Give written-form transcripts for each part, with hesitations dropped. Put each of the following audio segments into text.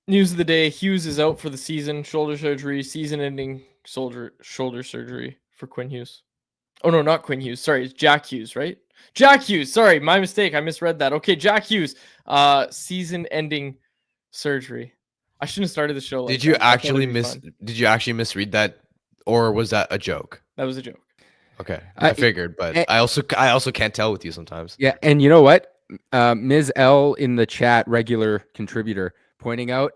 News of the day: Hughes is out for the season. Shoulder surgery, season-ending shoulder surgery for Quinn Hughes. Oh no, not Quinn Hughes. Sorry, it's Jack Hughes, right? Jack Hughes. Sorry, my mistake. I misread that. Okay, Jack Hughes. Season-ending surgery. I shouldn't have started the show like that. I thought it'd be fun. Did you actually misread that, or was that a joke? That was a joke. Okay, I figured, but I also can't tell with you sometimes. Yeah, and you know what? Ms. L in the chat, regular contributor, pointing out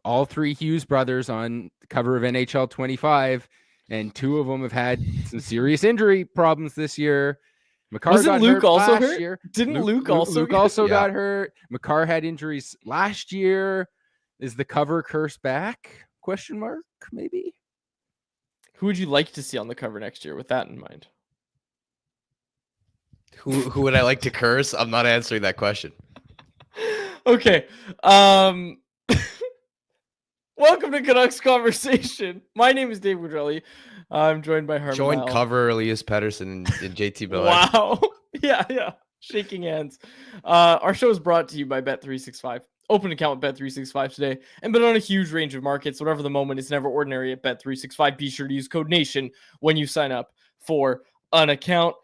all three Hughes brothers on the cover of NHL 25, and two of them have had some serious injury problems this year. Makar Wasn't Luke also hurt? Year. Didn't Luke also got hurt? Makar had injuries last year. Is the cover curse back? Question mark, maybe? Who would you like to see on the cover next year with that in mind? Who would I like to curse? I'm not answering that question. Okay. Welcome to Canucks Conversation. My name is Dave Woodrelli. I'm joined by Harmon. Joint cover Elias Pettersson and JT Miller. Wow. Yeah. Shaking hands. Our show is brought to you by Bet365. Open account with Bet365 today and bet on a huge range of markets. Whatever the moment, is never ordinary at Bet365. Be sure to use code NATION when you sign up for an account.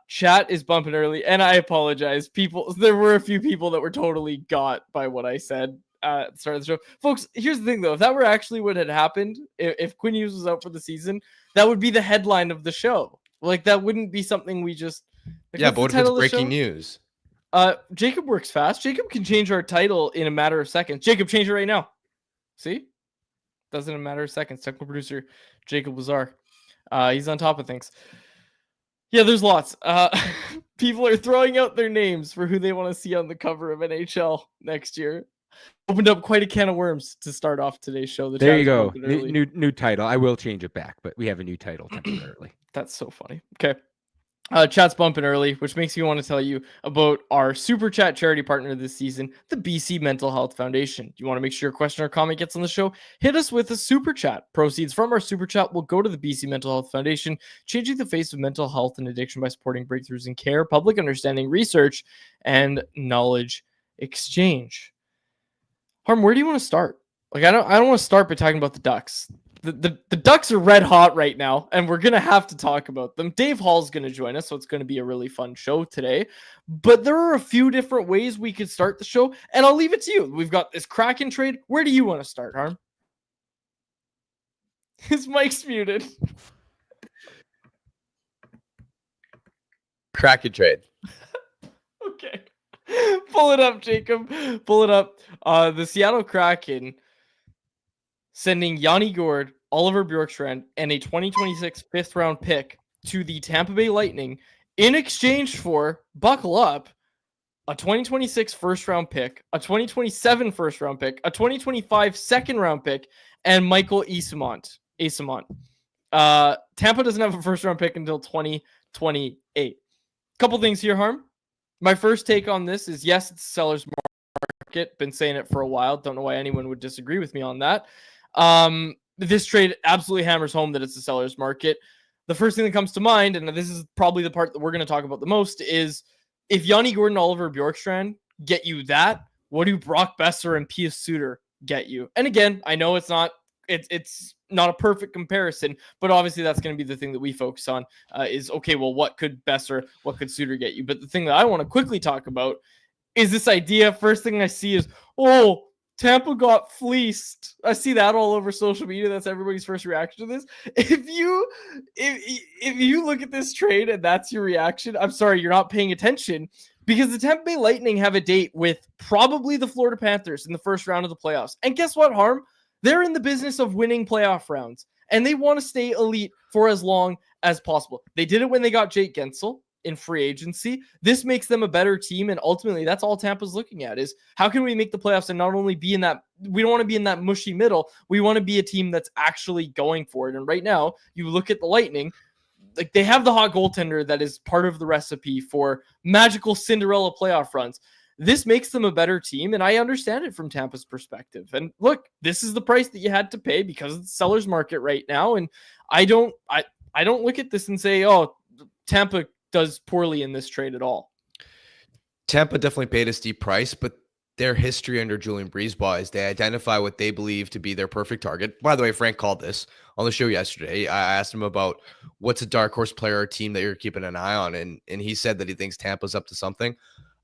Chat is bumping early, and I apologize. There were a few people that were totally got by what I said at the start of the show. Folks, here's the thing, though. If that were actually what had happened, if Quinn Hughes was out for the season, that would be the headline of the show. Like, that wouldn't be something we just... Like, yeah, but what if it's breaking news? Jacob works fast. Jacob can change our title in a matter of seconds. Jacob, change it right now. See? Does it in a matter of seconds. Technical producer, Jacob Lazar. He's on top of things. Yeah, there's lots. People are throwing out their names for who they want to see on the cover of NHL next year. Opened up quite a can of worms to start off today's show. There you go. New title. I will change it back, but we have a new title temporarily. That's so funny. Okay. Chat's bumping early, which makes me want to tell you about our Super Chat charity partner this season, the BC Mental Health Foundation. You want to make sure your question or comment gets on the show? Hit us with a Super Chat. Proceeds from our Super Chat will go to the BC Mental Health Foundation, changing the face of mental health and addiction by supporting breakthroughs in care, public understanding, research, and knowledge exchange. Harm, where do you want to start? Like, I don't want to start by talking about the Ducks. The Ducks are red hot right now, and we're going to have to talk about them. Dave Hall's going to join us, so it's going to be a really fun show today. But there are a few different ways we could start the show, and I'll leave it to you. We've got this Kraken trade. Where do you want to start, Harm? His mic's muted. Kraken trade. Okay. Pull it up, Jacob. Pull it up. The Seattle Kraken sending Yanni Gourde, Oliver Bjorkstrand, and a 2026 fifth-round pick to the Tampa Bay Lightning in exchange for, buckle up, a 2026 first-round pick, a 2027 first-round pick, a 2025 second-round pick, and Michael Eyssimont. Tampa doesn't have a first-round pick until 2028. Couple things here, Harm. My first take on this is, yes, it's a seller's market. Been saying it for a while. Don't know why anyone would disagree with me on that. This trade absolutely hammers home that it's a seller's market. The first thing that comes to mind, and this is probably the part that we're going to talk about the most, is if Yanni Gourde and Oliver Bjorkstrand get you that, what do Brock Besser and Pius Suter get you? And again, I know it's not a perfect comparison, but obviously that's going to be the thing that we focus on is, okay, well, what could Besser, what could Suter get you? But the thing that I want to quickly talk about is this idea. First thing I see is, oh, Tampa got fleeced. I see that all over social media. That's everybody's first reaction to this. If you look at this trade and that's your reaction, I'm sorry, you're not paying attention, because the Tampa Bay Lightning have a date with probably the Florida Panthers in the first round of the playoffs. And guess what, Harm? They're in the business of winning playoff rounds, and they want to stay elite for as long as possible. They did it when they got Jake Gensel in free agency. This makes them a better team, and ultimately that's all Tampa's looking at is, how can we make the playoffs and not only be in that, we don't want to be in that mushy middle, we want to be a team that's actually going for it. And right now, you look at the Lightning, like, they have the hot goaltender that is part of the recipe for magical Cinderella playoff runs. This makes them a better team, and I understand it from Tampa's perspective. And look, this is the price that you had to pay because of the seller's market right now. And I don't look at this and say, oh, Tampa does poorly in this trade at all. Tampa definitely paid a steep price, but their history under Julian Brisebois is they identify what they believe to be their perfect target. By the way, Frank called this on the show yesterday. I asked him about what's a dark horse player or team that you're keeping an eye on, and he said that he thinks Tampa's up to something.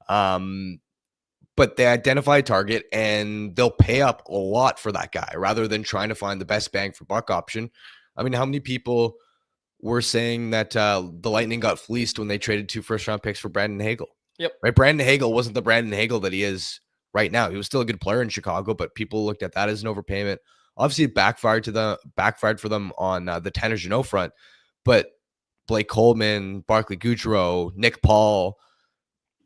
But they identify a target and they'll pay up a lot for that guy rather than trying to find the best bang for buck option. I mean, how many people were saying that the Lightning got fleeced when they traded 2 first-round picks for Brandon Hagel? Yep. Right. Brandon Hagel wasn't the Brandon Hagel that he is right now. He was still a good player in Chicago, but people looked at that as an overpayment. Obviously, it backfired for them on the Tanner Jeannot front. But Blake Coleman, Barclay Goodrow, Nick Paul,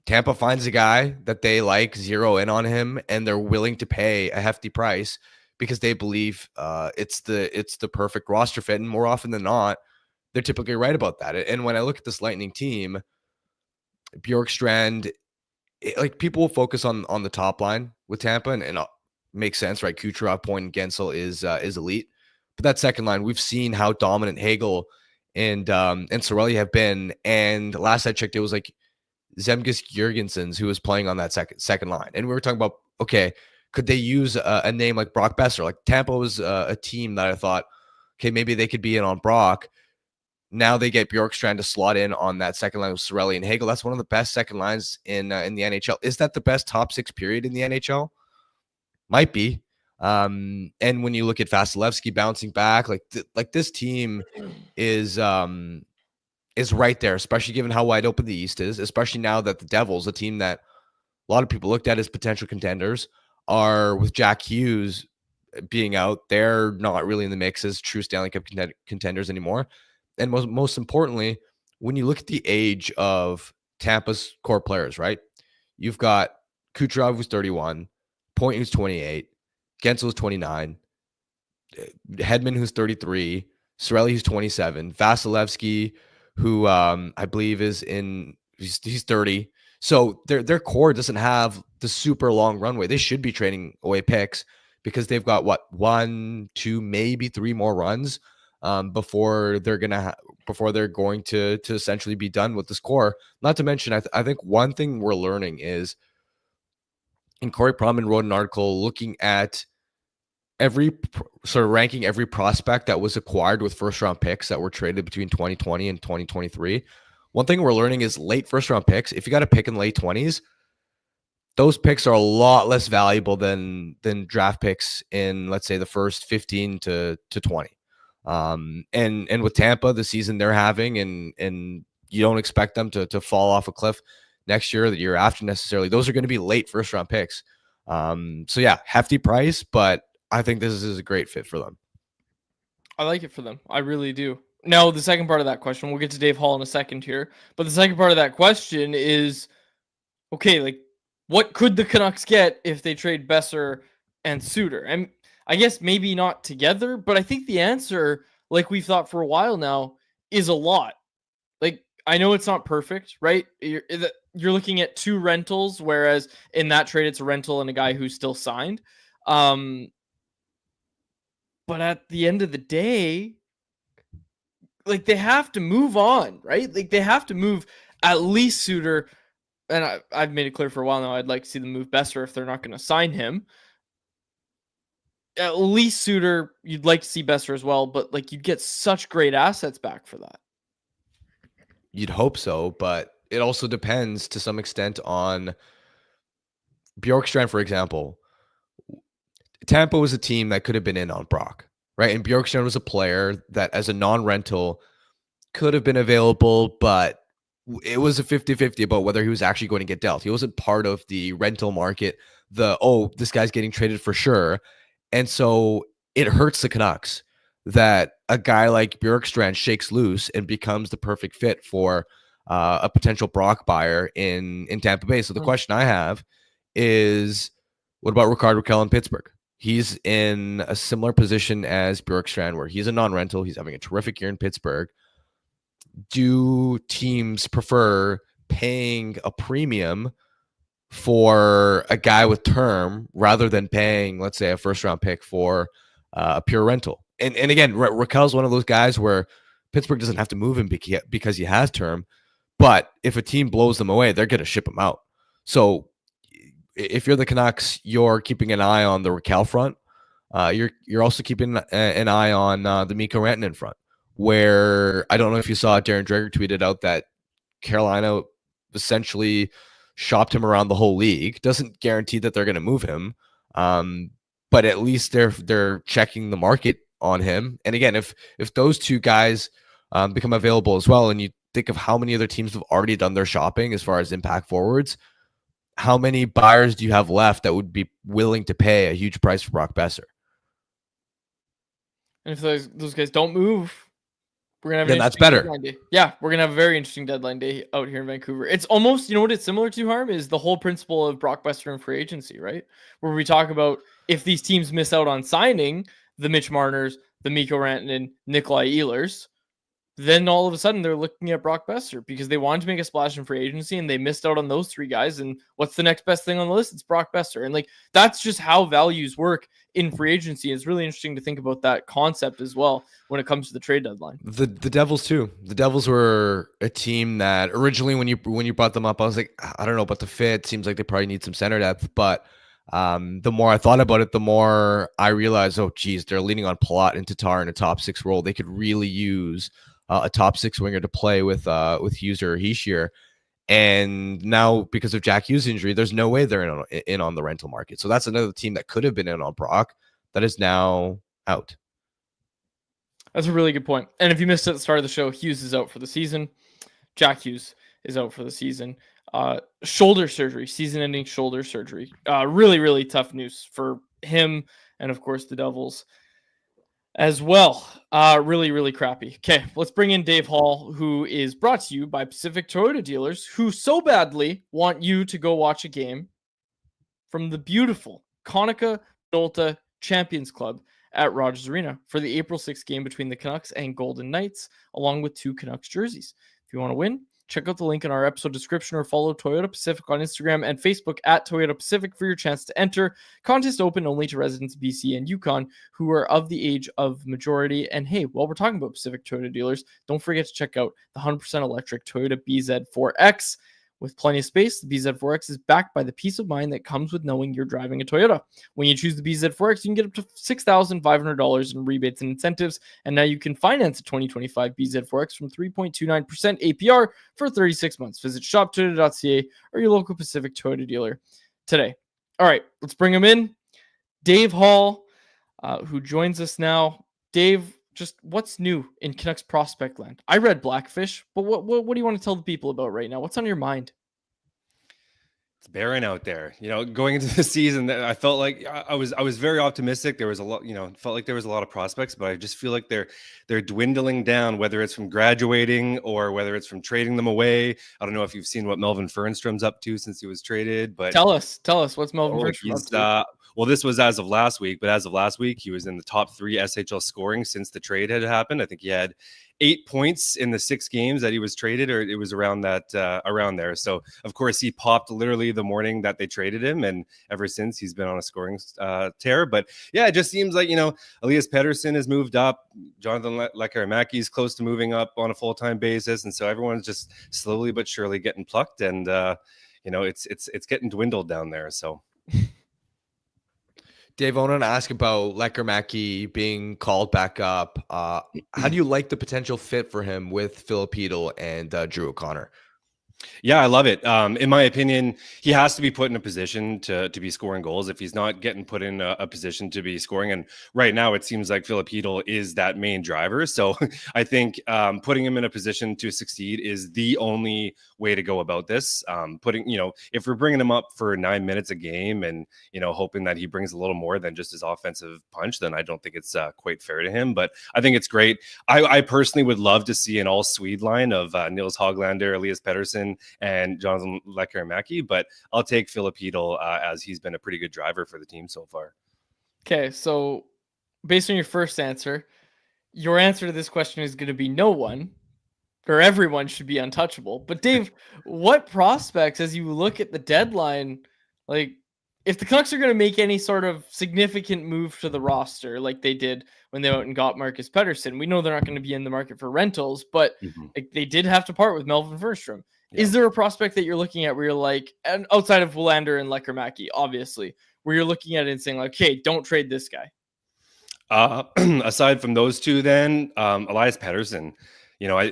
Tampa finds a guy that they like, zero in on him, and they're willing to pay a hefty price because they believe it's the perfect roster fit. And more often than not, they're typically right about that. And when I look at this Lightning team, Bjorkstrand, like people will focus on the top line with Tampa, and it makes sense, right? Kucherov, Point, and Gensel is elite, but that second line, we've seen how dominant Hagel and Cirelli have been. And last I checked, it was like Zemgus Girgensons who was playing on that second line, and we were talking about, okay, could they use a name like Brock Besser? Like Tampa was a team that I thought, okay, maybe they could be in on Brock. Now they get Bjorkstrand to slot in on that second line with Cirelli and Hagel. That's one of the best second lines in the NHL. Is that the best top 6 period in the NHL? Might be. And when you look at Vasilevsky bouncing back, like this team is right there, especially given how wide open the East is, especially now that the Devils, a team that a lot of people looked at as potential contenders, are with Jack Hughes being out. They're not really in the mix as true Stanley Cup contenders anymore. And most importantly, when you look at the age of Tampa's core players, right? You've got Kucherov, who's 31, Point, who's 28, Gensel, who's 29, Hedman, who's 33, Cirelli, who's 27, Vasilevsky, who I believe he's 30. So their core doesn't have the super long runway. They should be trading away picks because they've got 1, 2, maybe 3 more runs before they're going to essentially be done with this core. Not to mention, I think one thing we're learning is, and Corey Proman wrote an article looking at ranking every prospect that was acquired with first round picks that were traded between 2020 and 2023. One thing we're learning is late first round picks. If you got a pick in late 20s, those picks are a lot less valuable than draft picks in, let's say, the first 15 to 20. And with Tampa, the season they're having, and you don't expect them to fall off a cliff next year or the year after necessarily. Those are going to be late first round picks. So yeah, hefty price, but I think this is a great fit for them. I like it for them. I really do. Now, the second part of that question, we'll get to Dave Hall in a second here, but the second part of that question is, okay, like, what could the Canucks get if they trade Besser and Suter? And I guess maybe not together, but I think the answer, like we've thought for a while now, is a lot. Like, I know it's not perfect, right? You're looking at 2 rentals, whereas in that trade, it's a rental and a guy who's still signed. But at the end of the day, like, they have to move on, right? Like, they have to move at least Suter. And I've made it clear for a while now, I'd like to see them move Besser if they're not going to sign him. At least Suter, you'd like to see Besser as well, but like, you'd get such great assets back for that. You'd hope so, but it also depends to some extent on Bjorkstrand, for example. Tampa was a team that could have been in on Brock, right? And Bjorkstrand was a player that, as a non-rental, could have been available, but it was a 50-50 about whether he was actually going to get dealt. He wasn't part of the rental market. This guy's getting traded for sure. And so it hurts the Canucks that a guy like Bjorkstrand shakes loose and becomes the perfect fit for a potential Brock buyer in Tampa Bay. So the question I have is, what about Rickard Rakell in Pittsburgh? He's in a similar position as Bjorkstrand, where he's a non-rental. He's having a terrific year in Pittsburgh. Do teams prefer paying a premium for a guy with term rather than paying, let's say, a first-round pick for a pure rental? And again, Rakell's one of those guys where Pittsburgh doesn't have to move him because he has term. But if a team blows them away, they're going to ship him out. So if you're the Canucks, you're keeping an eye on the Raquel front. You're also keeping an eye on the Mikko Rantanen front, where I don't know if you saw Darren Dreger tweeted out that Carolina essentially shopped him around the whole league. Doesn't guarantee that they're going to move him, but at least they're checking the market on him. And again, if those two guys become available as well, and you think of how many other teams have already done their shopping as far as impact forwards, how many buyers do you have left that would be willing to pay a huge price for Brock Besser? And if those guys don't move, we're gonna have then that's better. Deadline day. Yeah, we're gonna have a very interesting deadline day out here in Vancouver. It's almost, you know what it's similar to, Harm, is the whole principle of Brock Besser and free agency, right? Where we talk about if these teams miss out on signing the Mitch Marners, the Mikko Rantanen, Nikolai Ehlers, then all of a sudden they're looking at Brock Besser because they wanted to make a splash in free agency and they missed out on those three guys. And what's the next best thing on the list? It's Brock Besser. And like, that's just how values work in free agency. It's really interesting to think about that concept as well when it comes to the trade deadline. The Devils too. The Devils were a team that originally when you brought them up, I was like, I don't know about the fit. Seems like they probably need some center depth, but the more I thought about it, the more I realized, oh geez, they're leaning on Palat and Tatar in a top six role. They could really use a top six winger to play with Hughes or Hischier. And now because of Jack Hughes' injury, there's no way they're in on the rental market. So that's another team that could have been in on Brock that is now out. That's a really good point. And if you missed it at the start of the show, Hughes is out for the season. Jack Hughes is out for the season. Shoulder surgery, season-ending shoulder surgery. Really, really tough news for him and, of course, the Devils as well. Really, really crappy. Okay, let's bring in Dave Hall, who is brought to you by Pacific Toyota dealers, who so badly want you to go watch a game from the beautiful Konica Minolta Champions Club at Rogers Arena for the April 6th game between the Canucks and Golden Knights, along with 2 Canucks jerseys. If you want to win, check out the link in our episode description or follow Toyota Pacific on Instagram and Facebook at Toyota Pacific for your chance to enter. Contest open only to residents of BC and Yukon who are of the age of majority. And hey, while we're talking about Pacific Toyota dealers, don't forget to check out the 100% electric Toyota BZ4X. With plenty of space, the BZ4X is backed by the peace of mind that comes with knowing you're driving a Toyota. When you choose the BZ4X, you can get up to $6,500 in rebates and incentives, and now you can finance a 2025 BZ4X from 3.29% APR for 36 months. Visit shoptoyota.ca or your local Pacific Toyota dealer today. All right, let's bring him in. Dave Hall, who joins us now. Dave, just what's new in Canucks prospect land? I read Blackfish, but what do you want to tell the people about right now? What's on your mind? It's barren out there. You know, going into the season, I felt like I was very optimistic. There was a lot, felt like there was a lot of prospects, but I just feel like they're dwindling down, whether it's from graduating or whether it's from trading them away. I don't know if you've seen what Melvin Fernstrom's up to since he was traded, but tell us what's Melvin Fernstrom up to? Well, this was as of last week, but as of last week, he was in the top 3 SHL scoring since the trade had happened. I think he had 8 points in the 6 games that he was traded, or it was around there. So, of course, he popped literally the morning that they traded him, and ever since he's been on a scoring tear. But yeah, it just seems like, Elias Pettersson has moved up. Jonathan Lekkerimaki is close to moving up on a full-time basis, and so everyone's just slowly but surely getting plucked, and it's getting dwindled down there. So. Dave, I wanted to ask about Lekkerimaki being called back up. How do you like the potential fit for him with Filipino and Drew O'Connor? Yeah, I love it. In my opinion, he has to be put in a position to be scoring goals. If he's not getting put in a position to be scoring, and right now it seems like Filipino is that main driver. So I think putting him in a position to succeed is the only way to go about this. If we're bringing him up for 9 minutes a game and, hoping that he brings a little more than just his offensive punch, then I don't think it's quite fair to him. But I think it's great. I personally would love to see an all Swede line of Nils Hoglander, Elias Pettersson, and Jonathan Lekkerimaki, but I'll take Filipino as he's been a pretty good driver for the team so far. Okay, so based on your first answer, your answer to this question is going to be no one, or everyone should be untouchable. But Dave, what prospects, as you look at the deadline, like if the Canucks are going to make any sort of significant move to the roster, like they did when they went and got Marcus Pettersson, we know they're not going to be in the market for rentals, but like, they did have to part with Melvin Furstrom. Yeah. Is there a prospect that you're looking at where you're like, and outside of Willander and Lekkerimäki, obviously, where you're looking at it and saying like, okay, don't trade this guy? Aside from those two, then Elias Pettersson,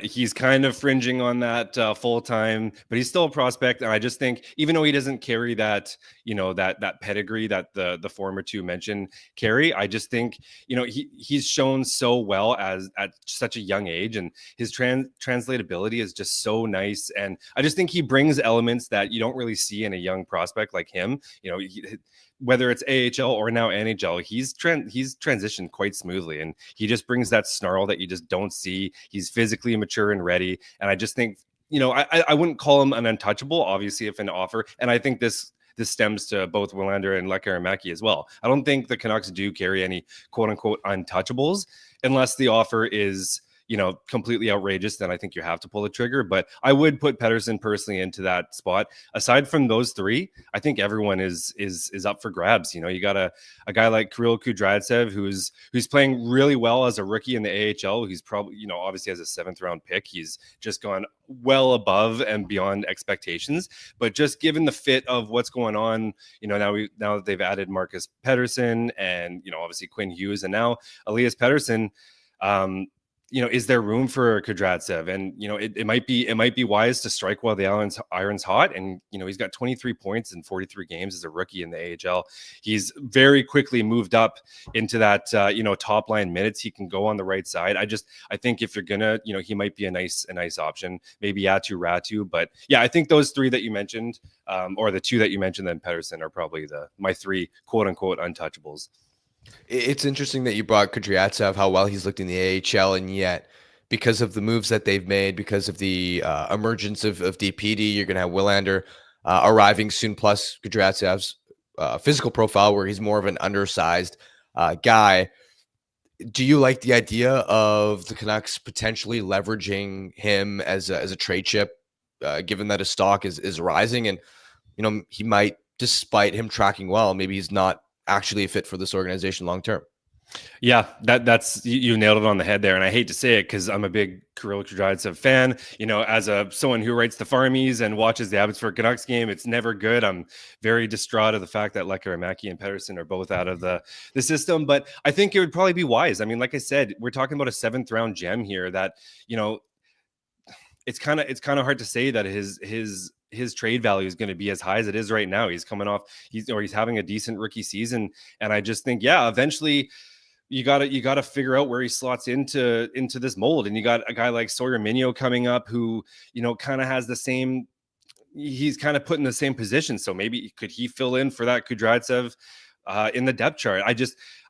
he's kind of fringing on that full time, but he's still a prospect. And I just think, even though he doesn't carry that, that pedigree that the former two mentioned carry, I just think, he's shown so well at such a young age, and his translatability is just so nice. And I just think he brings elements that you don't really see in a young prospect like him. Whether it's AHL or now NHL, he's transitioned quite smoothly, and he just brings that snarl that you just don't see. He's physically mature and ready, and I just think, I wouldn't call him an untouchable, obviously, if an offer, and I think this stems to both Willander and Lekkerimäki as well. I don't think the Canucks do carry any quote unquote untouchables unless the offer is completely outrageous. Then I think you have to pull the trigger. But I would put Pettersson personally into that spot. Aside from those three, I think everyone is up for grabs. You got a guy like Kirill Kudryavtsev who's playing really well as a rookie in the AHL. He's probably, obviously as a 7th round pick, he's just gone well above and beyond expectations. But just given the fit of what's going on, now that they've added Marcus Pettersson and obviously Quinn Hughes and now Elias Pettersson, is there room for Kudryavtsev? And it might be wise to strike while the iron's hot. And he's got 23 points in 43 games as a rookie in the AHL. He's very quickly moved up into that top line minutes. He can go on the right side. I think if you're gonna, he might be a nice option. Maybe Ratu, but yeah, I think those three that you mentioned, or the two that you mentioned, then Pettersson, are probably my three quote unquote untouchables. It's interesting that you brought Kudryavtsev, how well he's looked in the AHL, and yet because of the moves that they've made, because of the emergence of DPD, you're going to have Willander arriving soon, plus Kudryavtsev's physical profile, where he's more of an undersized guy. Do you like the idea of the Canucks potentially leveraging him as a trade chip, given that his stock is rising, and he might, despite him tracking well, maybe he's not actually a fit for this organization long term? Yeah, that's you nailed it on the head there. And I hate to say it because I'm a big Kirill Kudryavtsev fan. As someone who writes the Farmies and watches the Abbotsford Canucks game, it's never good. I'm very distraught of the fact that Lekkerimäki and Pettersson are both out of the system. But I think it would probably be wise. I mean, like I said, we're talking about a 7th round gem here that, it's kind of hard to say that his trade value is going to be as high as it is right now. He's coming off, he's having a decent rookie season. And I just think, eventually you gotta figure out where he slots into this mold. And you got a guy like Sawyer Minio coming up who, kind of has the same, he's kind of put in the same position. So maybe could he fill in for that Kudryavtsev in the depth chart?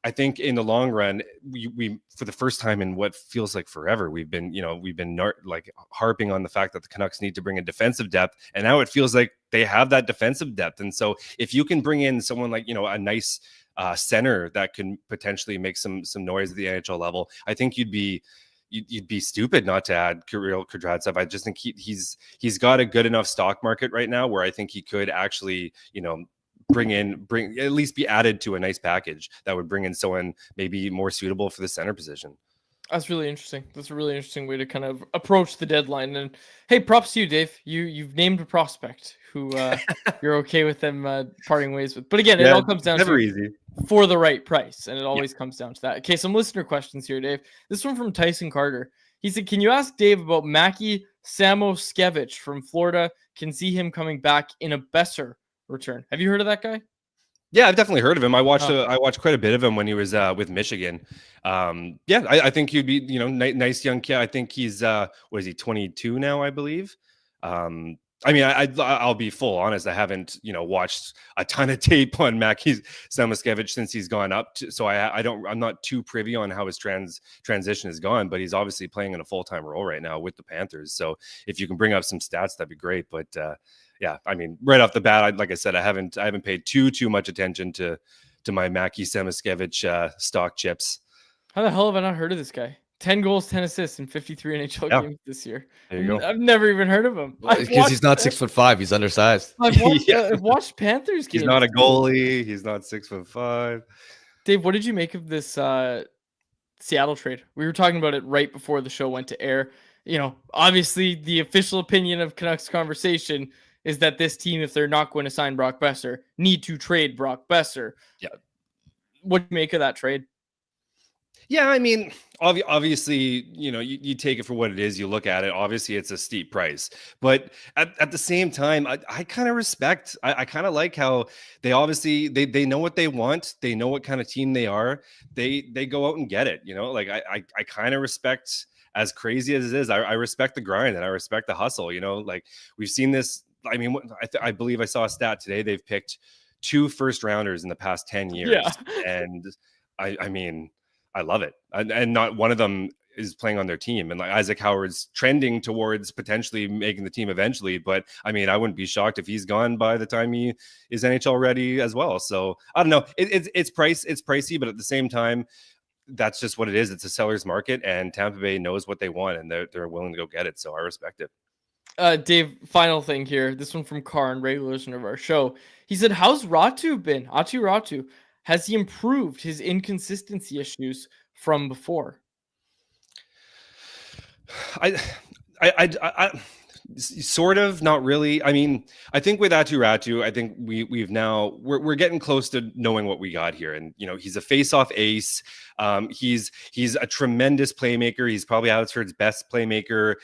I think in the long run, we for the first time in what feels like forever, we've been harping on the fact that the Canucks need to bring in defensive depth, and now it feels like they have that defensive depth. And so if you can bring in someone like a nice center that can potentially make some noise at the NHL level, I think you'd be stupid not to add Kirill Kudryavtsev. I just think he's got a good enough stock market right now where I think he could actually bring at least be added to a nice package that would bring in someone maybe more suitable for the center position. That's really interesting. That's a really interesting way to kind of approach the deadline. And hey, props to you, Dave. You've named a prospect who you're okay with them parting ways with. But again, it all comes down to easy for the right price, and it always comes down to that. Okay, some listener questions here, Dave. This one from Tyson Carter. He said, "Can you ask Dave about Mackie Samoskevich from Florida? Can see him coming back in a Besser return." Have you heard of that guy? Yeah, I've definitely heard of him. I watched quite a bit of him when he was with Michigan. I think he'd be nice young kid. I think he's what is he, 22 now, I believe. I'll be full honest. I haven't watched a ton of tape on Mackie Samoskevich since he's gone up. So I'm not too privy on how his transition has gone. But he's obviously playing in a full-time role right now with the Panthers. So if you can bring up some stats, that'd be great. But yeah, I mean, right off the bat, like I said, I haven't paid too much attention to my Mackie Samoskevich stock chips. How the hell have I not heard of this guy? 10 goals, 10 assists in 53 NHL Yeah. games this year. There you go. I've never even heard of him. Because he's not 6'5", he's undersized. Yeah. I've watched Panthers games. He's not a too. goalie. He's not 6'5". Dave, what did you make of this Seattle trade? We were talking about it right before the show went to air. You know, obviously the official opinion of Canucks Conversation is that this team, if they're not going to sign Brock Besser, need to trade Brock Besser. Yeah. What do you make of that trade? Yeah, I mean, obviously, you know, you take it for what it is. You look at it. Obviously, it's a steep price, but at the same time, I kind of respect. I kind of like how they obviously they know what they want. They know what kind of team they are. They go out and get it. You know, like I kind of respect. As crazy as it is, I respect the grind and I respect the hustle. You know, like we've seen this. I mean, I believe I saw a stat today. They've picked 2 first-rounders in the past 10 years, Yeah. and I mean. I love it. And not one of them is playing on their team. And like Isaac Howard's trending towards potentially making the team eventually. But I mean, I wouldn't be shocked if he's gone by the time he is NHL ready as well. So I don't know. It's pricey, but at the same time, that's just what it is. It's a seller's market, and Tampa Bay knows what they want, and they're willing to go get it. So I respect it. Dave, final thing here. This one from Karn, regular listener of our show. He said, how's Ratu been? Achi Ratu. Has he improved his inconsistency issues from before? I sort of, not really. I mean, I think with Aatu Ratu, I think we're getting close to knowing what we got here. And you know, he's a face-off ace. He's a tremendous playmaker. He's probably Abbotsford's best playmaker.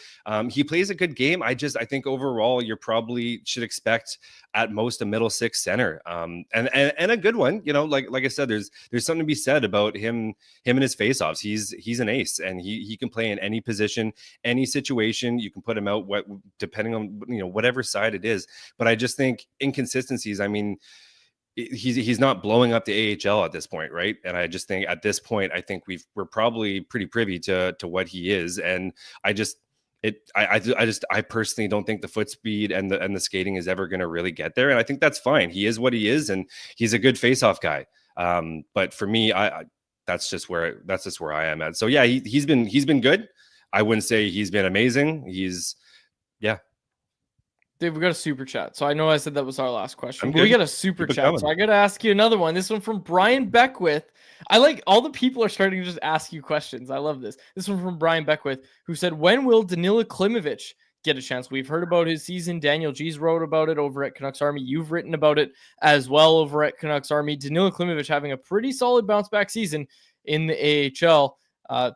He plays a good game. I think overall, you probably should expect at most a middle 6 center, and a good one. You know, like I said, there's something to be said about him and his faceoffs. He's an ace, and he can play in any position, any situation. You can put him out depending on, you know, whatever side it is. But I just think inconsistencies. I mean, he's not blowing up the AHL at this point, right? And I just think at this point, I think we're probably pretty privy to what he is, and I personally don't think the foot speed and the skating is ever going to really get there, and I think that's fine. He is what he is, and he's a good face-off guy. But for me, that's just where I am at. So yeah, he's been good. I wouldn't say he's been amazing. Yeah. Dave, we got a super chat. So I know I said that was our last question. I'm But we good. got a super Keep it chat. coming. So I got to ask you another one. This one from Brian Beckwith. I like all the people are starting to just ask you questions. I love this. This one from Brian Beckwith, who said, when will Danila Klimovich get a chance? We've heard about his season. Daniel G's wrote about it over at Canucks Army. You've written about it as well over at Canucks Army. Danila Klimovich having a pretty solid bounce back season in the AHL.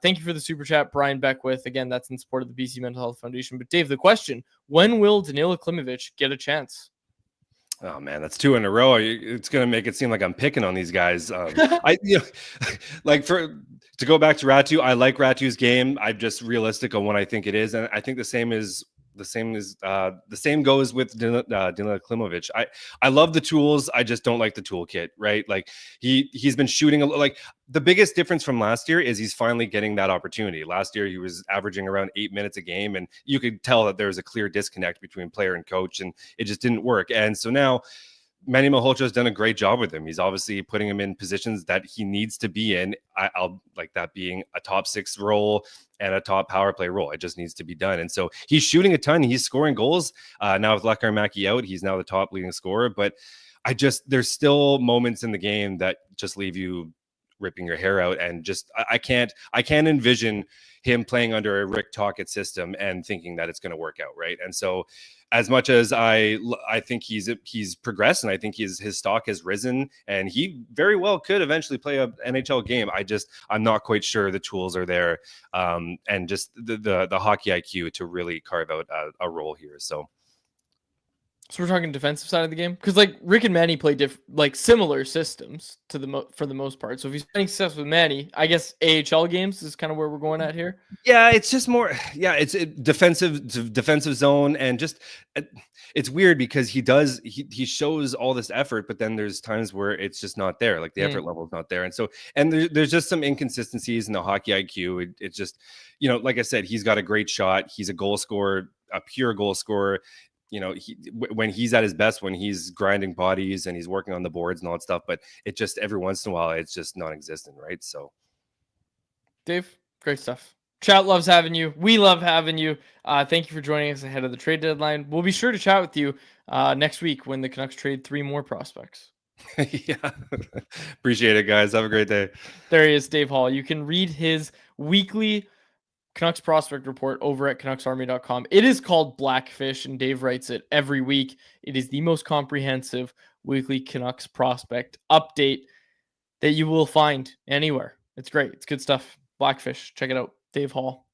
Thank you for the super chat, Brian Beckwith. Again, that's in support of the BC Mental Health Foundation. But Dave, the question, when will Danila Klimovich get a chance? Oh man, that's 2 in a row. It's going to make it seem like I'm picking on these guys. Like to go back to Ratu, I like Ratu's game. I'm just realistic on what I think it is. And I think the same goes with Danila Klimovich. I love the tools. I just don't like the toolkit, right? Like he's been shooting like the biggest difference from last year is he's finally getting that opportunity. Last year he was averaging around 8 minutes a game, and you could tell that there was a clear disconnect between player and coach, and it just didn't work. And so now Manny Malhotra has done a great job with him. He's obviously putting him in positions that he needs to be in. I'll like that being a top 6 role and a top power play role. It just needs to be done. And so he's shooting a ton. He's scoring goals. Now with Lekkerimäki out, he's now the top leading scorer. But there's still moments in the game that just leave you ripping your hair out, and just I can't envision him playing under a Rick Tocchet system and thinking that it's going to work out, right? And so as much as I think he's progressed, and I think his stock has risen, and he very well could eventually play a NHL game, I'm not quite sure the tools are there, and just the hockey IQ to really carve out a role here. So we're talking defensive side of the game, because like Rick and Manny play similar systems for the most part. So if he's having success with Manny, I guess AHL games is kind of where we're going at here. Yeah, it's just more. Yeah, it's defensive zone, and just it's weird because he shows all this effort, but then there's times where it's just not there. Like the effort level is not there, and so there's just some inconsistencies in the hockey IQ. It's just, you know, like I said, he's got a great shot. He's a goal scorer, a pure goal scorer. You know, when he's at his best, when he's grinding bodies and he's working on the boards and all that stuff, but it just every once in a while it's just non-existent, right? So, Dave, great stuff. Chat loves having you. We love having you. Thank you for joining us ahead of the trade deadline. We'll be sure to chat with you next week when the Canucks trade 3 more prospects. Yeah. Appreciate it, guys. Have a great day. There he is, Dave Hall. You can read his weekly Canucks prospect report over at CanucksArmy.com. It is called Blackfish, and Dave writes it every week. It is the most comprehensive weekly Canucks prospect update that you will find anywhere. It's great. It's good stuff. Blackfish. Check it out. Dave Hall.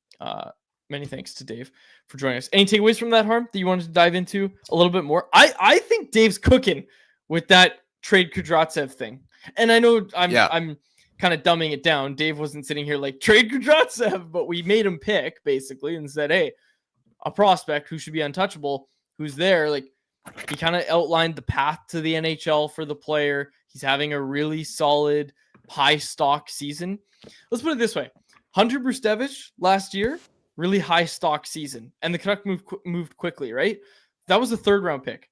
Many thanks to Dave for joining us. Any takeaways from that, Harm, that you wanted to dive into a little bit more? I think Dave's cooking with that trade Kudryavtsev thing. And I know I'm kind of dumbing it down. Dave wasn't sitting here like trade Kudryavtsev, but we made him pick basically and said, hey, a prospect who should be untouchable, who's there. Like, he kind of outlined the path to the NHL for the player. He's having a really solid high stock season. Let's put it this way. Hunter Brustevich last year, really high stock season. And the Canucks moved quickly, right? That was a 3rd round pick.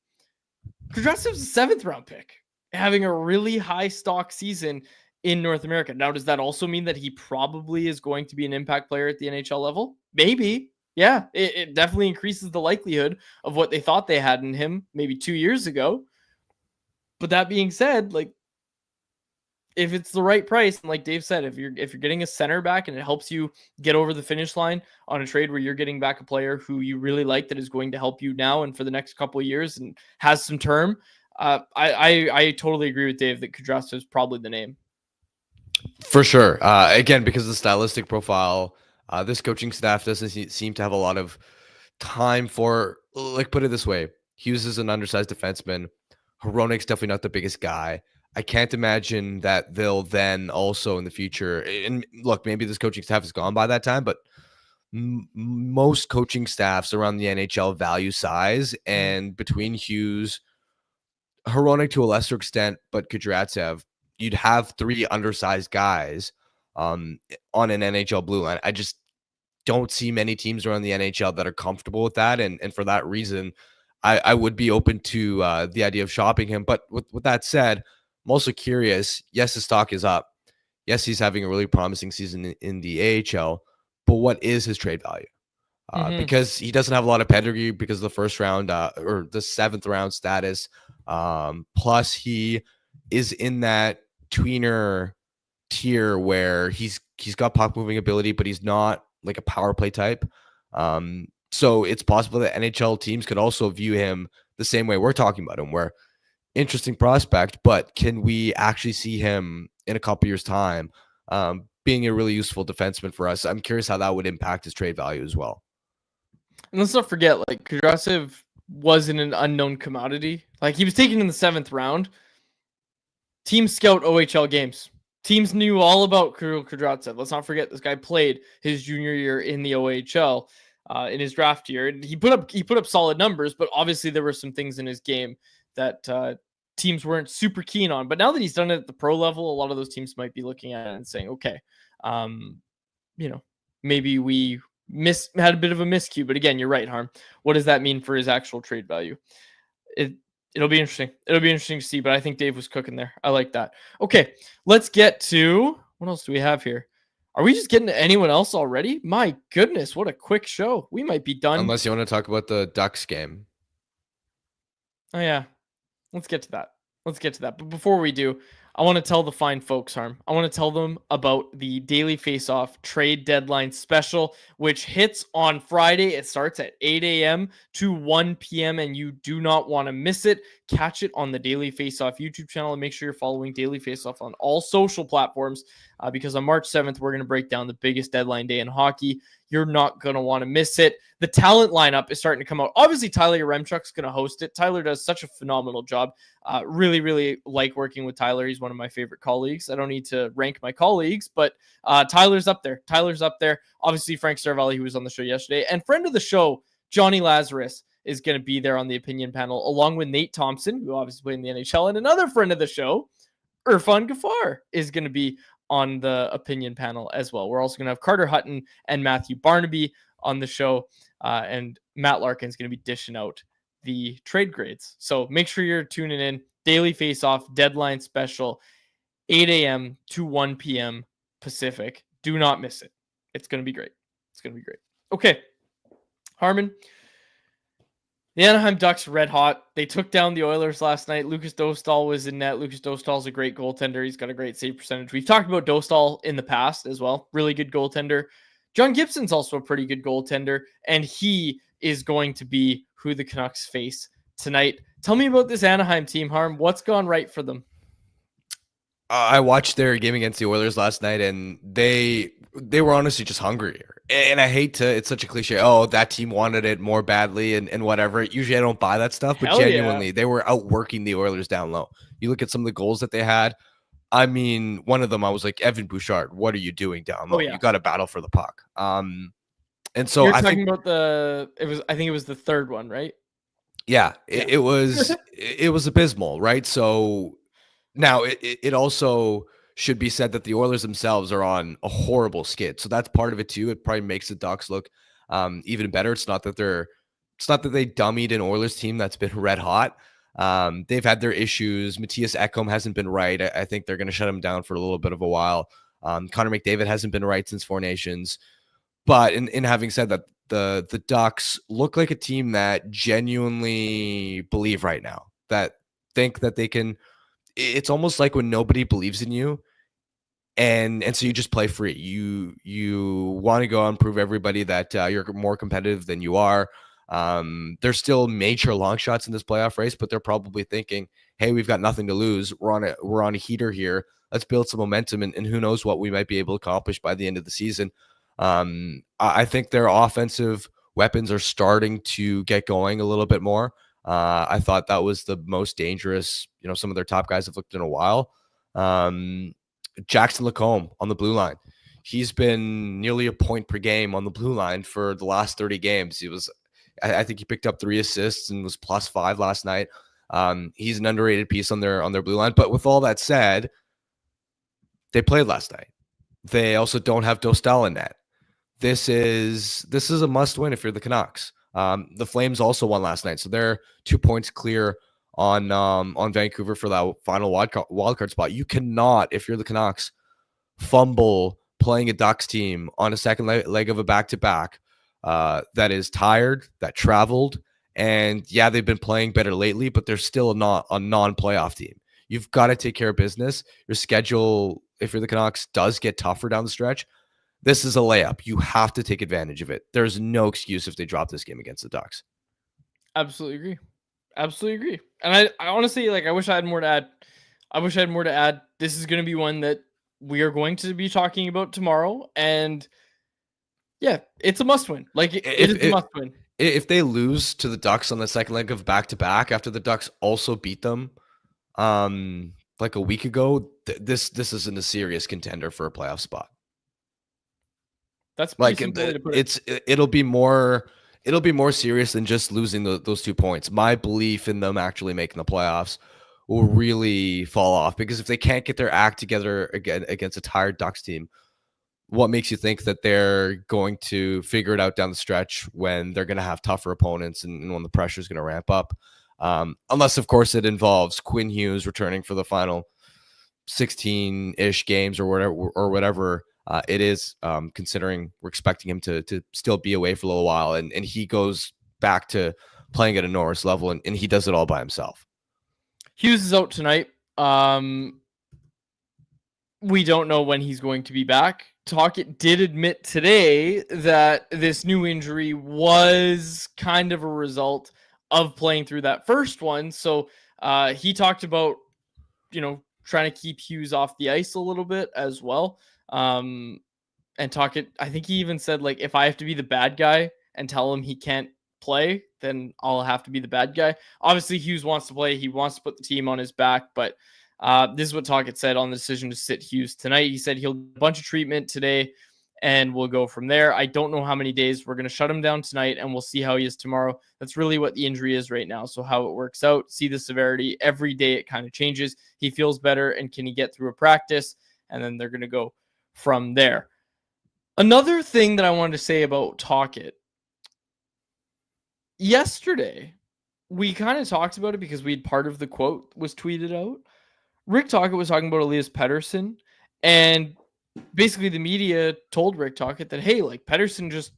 Kudryavtsev's a 7th round pick, having a really high stock season in North America. Now, does that also mean that he probably is going to be an impact player at the NHL level? Maybe. Yeah, it definitely increases the likelihood of what they thought they had in him maybe 2 years ago. But that being said, like, if it's the right price, and like Dave said, if you're getting a center back and it helps you get over the finish line on a trade where you're getting back a player who you really like that is going to help you now and for the next couple of years and has some term, I totally agree with Dave that Kudryavtsev is probably the name. For sure. Again, because of the stylistic profile, this coaching staff doesn't seem to have a lot of time for, like, put it this way. Hughes is an undersized defenseman. Hronik's definitely not the biggest guy. I can't imagine that they'll then also in the future, and look, maybe this coaching staff is gone by that time, but most coaching staffs around the NHL value size, and between Hughes, Hronik to a lesser extent, but Kudryavtsev, you'd have 3 undersized guys on an NHL blue line. I just don't see many teams around the NHL that are comfortable with that, and for that reason, I would be open to the idea of shopping him. But with that said, I'm also curious. Yes, his stock is up. Yes, he's having a really promising season in the AHL. But what is his trade value? Because he doesn't have a lot of pedigree because of the 1st round or the 7th round status. Plus, he is in that tweener tier where he's got puck moving ability, but he's not like a power play type. So it's possible that NHL teams could also view him the same way we're talking about him, where interesting prospect, but can we actually see him in a couple years' time being a really useful defenseman for us? I'm curious how that would impact his trade value as well. And let's not forget, like, Kudryavtsev wasn't an unknown commodity. Like, he was taken in the 7th round. Teams scout OHL games. Teams knew all about Kirill Kudryavtsev. Let's not forget this guy played his junior year in the OHL in his draft year. And he put up solid numbers, but obviously there were some things in his game that teams weren't super keen on. But now that he's done it at the pro level, a lot of those teams might be looking at it and saying, okay, maybe we had a bit of a miscue. But again, you're right, Harm. What does that mean for his actual trade value? It'll be interesting. It'll be interesting to see, but I think Dave was cooking there. I like that. Okay, let's get to, what else do we have here? Are we just getting to anyone else already? My goodness, what a quick show. We might be done. Unless you want to talk about the Ducks game. Oh, yeah. Let's get to that. But before we do, I want to tell the fine folks, Harm. I want to tell them about the Daily Face-Off Trade Deadline Special, which hits on Friday. It starts at 8 a.m. to 1 p.m., and you do not want to miss it. Catch it on the Daily Face-Off YouTube channel, and make sure you're following Daily Face-Off on all social platforms, because on March 7th, we're going to break down the biggest deadline day in hockey. You're not going to want to miss it. The talent lineup is starting to come out. Obviously, Tyler Yaremchuk's going to host it. Tyler does such a phenomenal job. Really, really like working with Tyler. He's one of my favorite colleagues. I don't need to rank my colleagues, but Tyler's up there. Obviously, Frank Saravalli, who was on the show yesterday, and friend of the show, Johnny Lazarus, is going to be there on the opinion panel, along with Nate Thompson, who obviously played in the NHL, and another friend of the show, Irfan Ghaffar, is going to be on the opinion panel as well. We're also going to have Carter Hutton and Matthew Barnaby on the show, and Matt Larkin's going to be dishing out the trade grades. So make sure you're tuning in. Daily Face-Off Deadline Special, 8 a.m. to 1 p.m. Pacific. Do not miss it. It's going to be great. It's going to be great. Okay. Harmon. The Anaheim Ducks red hot. They took down the Oilers last night. Lucas Dostal was in net. Lucas Dostal's a great goaltender. He's got a great save percentage. We've talked about Dostal in the past as well. Really good goaltender. John Gibson's also a pretty good goaltender, and he is going to be who the Canucks face tonight. Tell me about this Anaheim team, Harm. What's gone right for them? I watched their game against the Oilers last night, and they were honestly just hungry. And I hate to, it's such a cliche, oh, that team wanted it more badly and whatever. Usually I don't buy that stuff, but genuinely, they were outworking the Oilers down low. You look at some of the goals that they had. I mean, one of them, I was like, Evan Bouchard, what are you doing down low? You got to battle for the puck. And so You're talking about I think it was the third one, right? Yeah, it was abysmal, right? So now it also should be said that the Oilers themselves are on a horrible skid. So that's part of it too. It probably makes the Ducks look even better. It's not that they dummied an Oilers team that's been red hot. They've had their issues. Matthias Ekholm hasn't been right. I think they're going to shut him down for a little bit of a while. Connor McDavid hasn't been right since Four Nations. But in having said that, the Ducks look like a team that genuinely believe right now, that think that they can. It's almost like when nobody believes in you, and so you just play free. You want to go out and prove everybody that you're more competitive than you are. There's still major long shots in this playoff race, but they're probably thinking, hey, we've got nothing to lose. We're on a heater here. Let's build some momentum, and who knows what we might be able to accomplish by the end of the season. I think their offensive weapons are starting to get going a little bit more. I thought that was the most dangerous, some of their top guys have looked in a while. Jackson Lacombe on the blue line. He's been nearly a point per game on the blue line for the last 30 games. I think he picked up 3 assists and was +5 last night. He's an underrated piece on their blue line. But with all that said, they played last night. They also don't have Dostal in net. This is a must win if you're the Canucks. The Flames also won last night, so they're 2 points clear on Vancouver for that final wildcard spot. You cannot, if you're the Canucks, fumble playing a Ducks team on a second leg of a back-to-back that is tired, that traveled, and yeah, they've been playing better lately, but they're still not a non-playoff team. You've got to take care of business. Your schedule, if you're the Canucks, does get tougher down the stretch. This is a layup. You have to take advantage of it. There's no excuse if they drop this game against the Ducks. Absolutely agree. And I honestly, I wish I had more to add. This is going to be one that we are going to be talking about tomorrow. And yeah, it's a must win. It is a must win. If they lose to the Ducks on the second leg of back-to-back after the Ducks also beat them like a week ago, this isn't a serious contender for a playoff spot. That's it'll be more serious than just losing those 2 points. My belief in them actually making the playoffs will really fall off, because if they can't get their act together again against a tired Ducks team, what makes you think that they're going to figure it out down the stretch when they're going to have tougher opponents and when the pressure is going to ramp up? Unless, of course, it involves Quinn Hughes returning for the final 16-ish games or whatever. It is, considering we're expecting him to still be away for a little while, and he goes back to playing at a Norris level, and he does it all by himself. Hughes is out tonight. We don't know when he's going to be back. Tocchet did admit today that this new injury was kind of a result of playing through that first one. So he talked about, trying to keep Hughes off the ice a little bit as well. And Tocchet, I think he even said, if I have to be the bad guy and tell him he can't play, then I'll have to be the bad guy. Obviously, Hughes wants to play. He wants to put the team on his back, but this is what Tocchet said on the decision to sit Hughes tonight. He said he'll do a bunch of treatment today, and we'll go from there. I don't know how many days. We're going to shut him down tonight, and we'll see how he is tomorrow. That's really what the injury is right now. So how it works out, see the severity. Every day it kind of changes. He feels better, and can he get through a practice? And then they're going to go from there. Another thing that I wanted to say about Tocchet. Yesterday, we kind of talked about it because part of the quote was tweeted out. Rick Tocchet was talking about Elias Pettersson, and basically the media told Rick Tocchet that, hey, like Pettersson just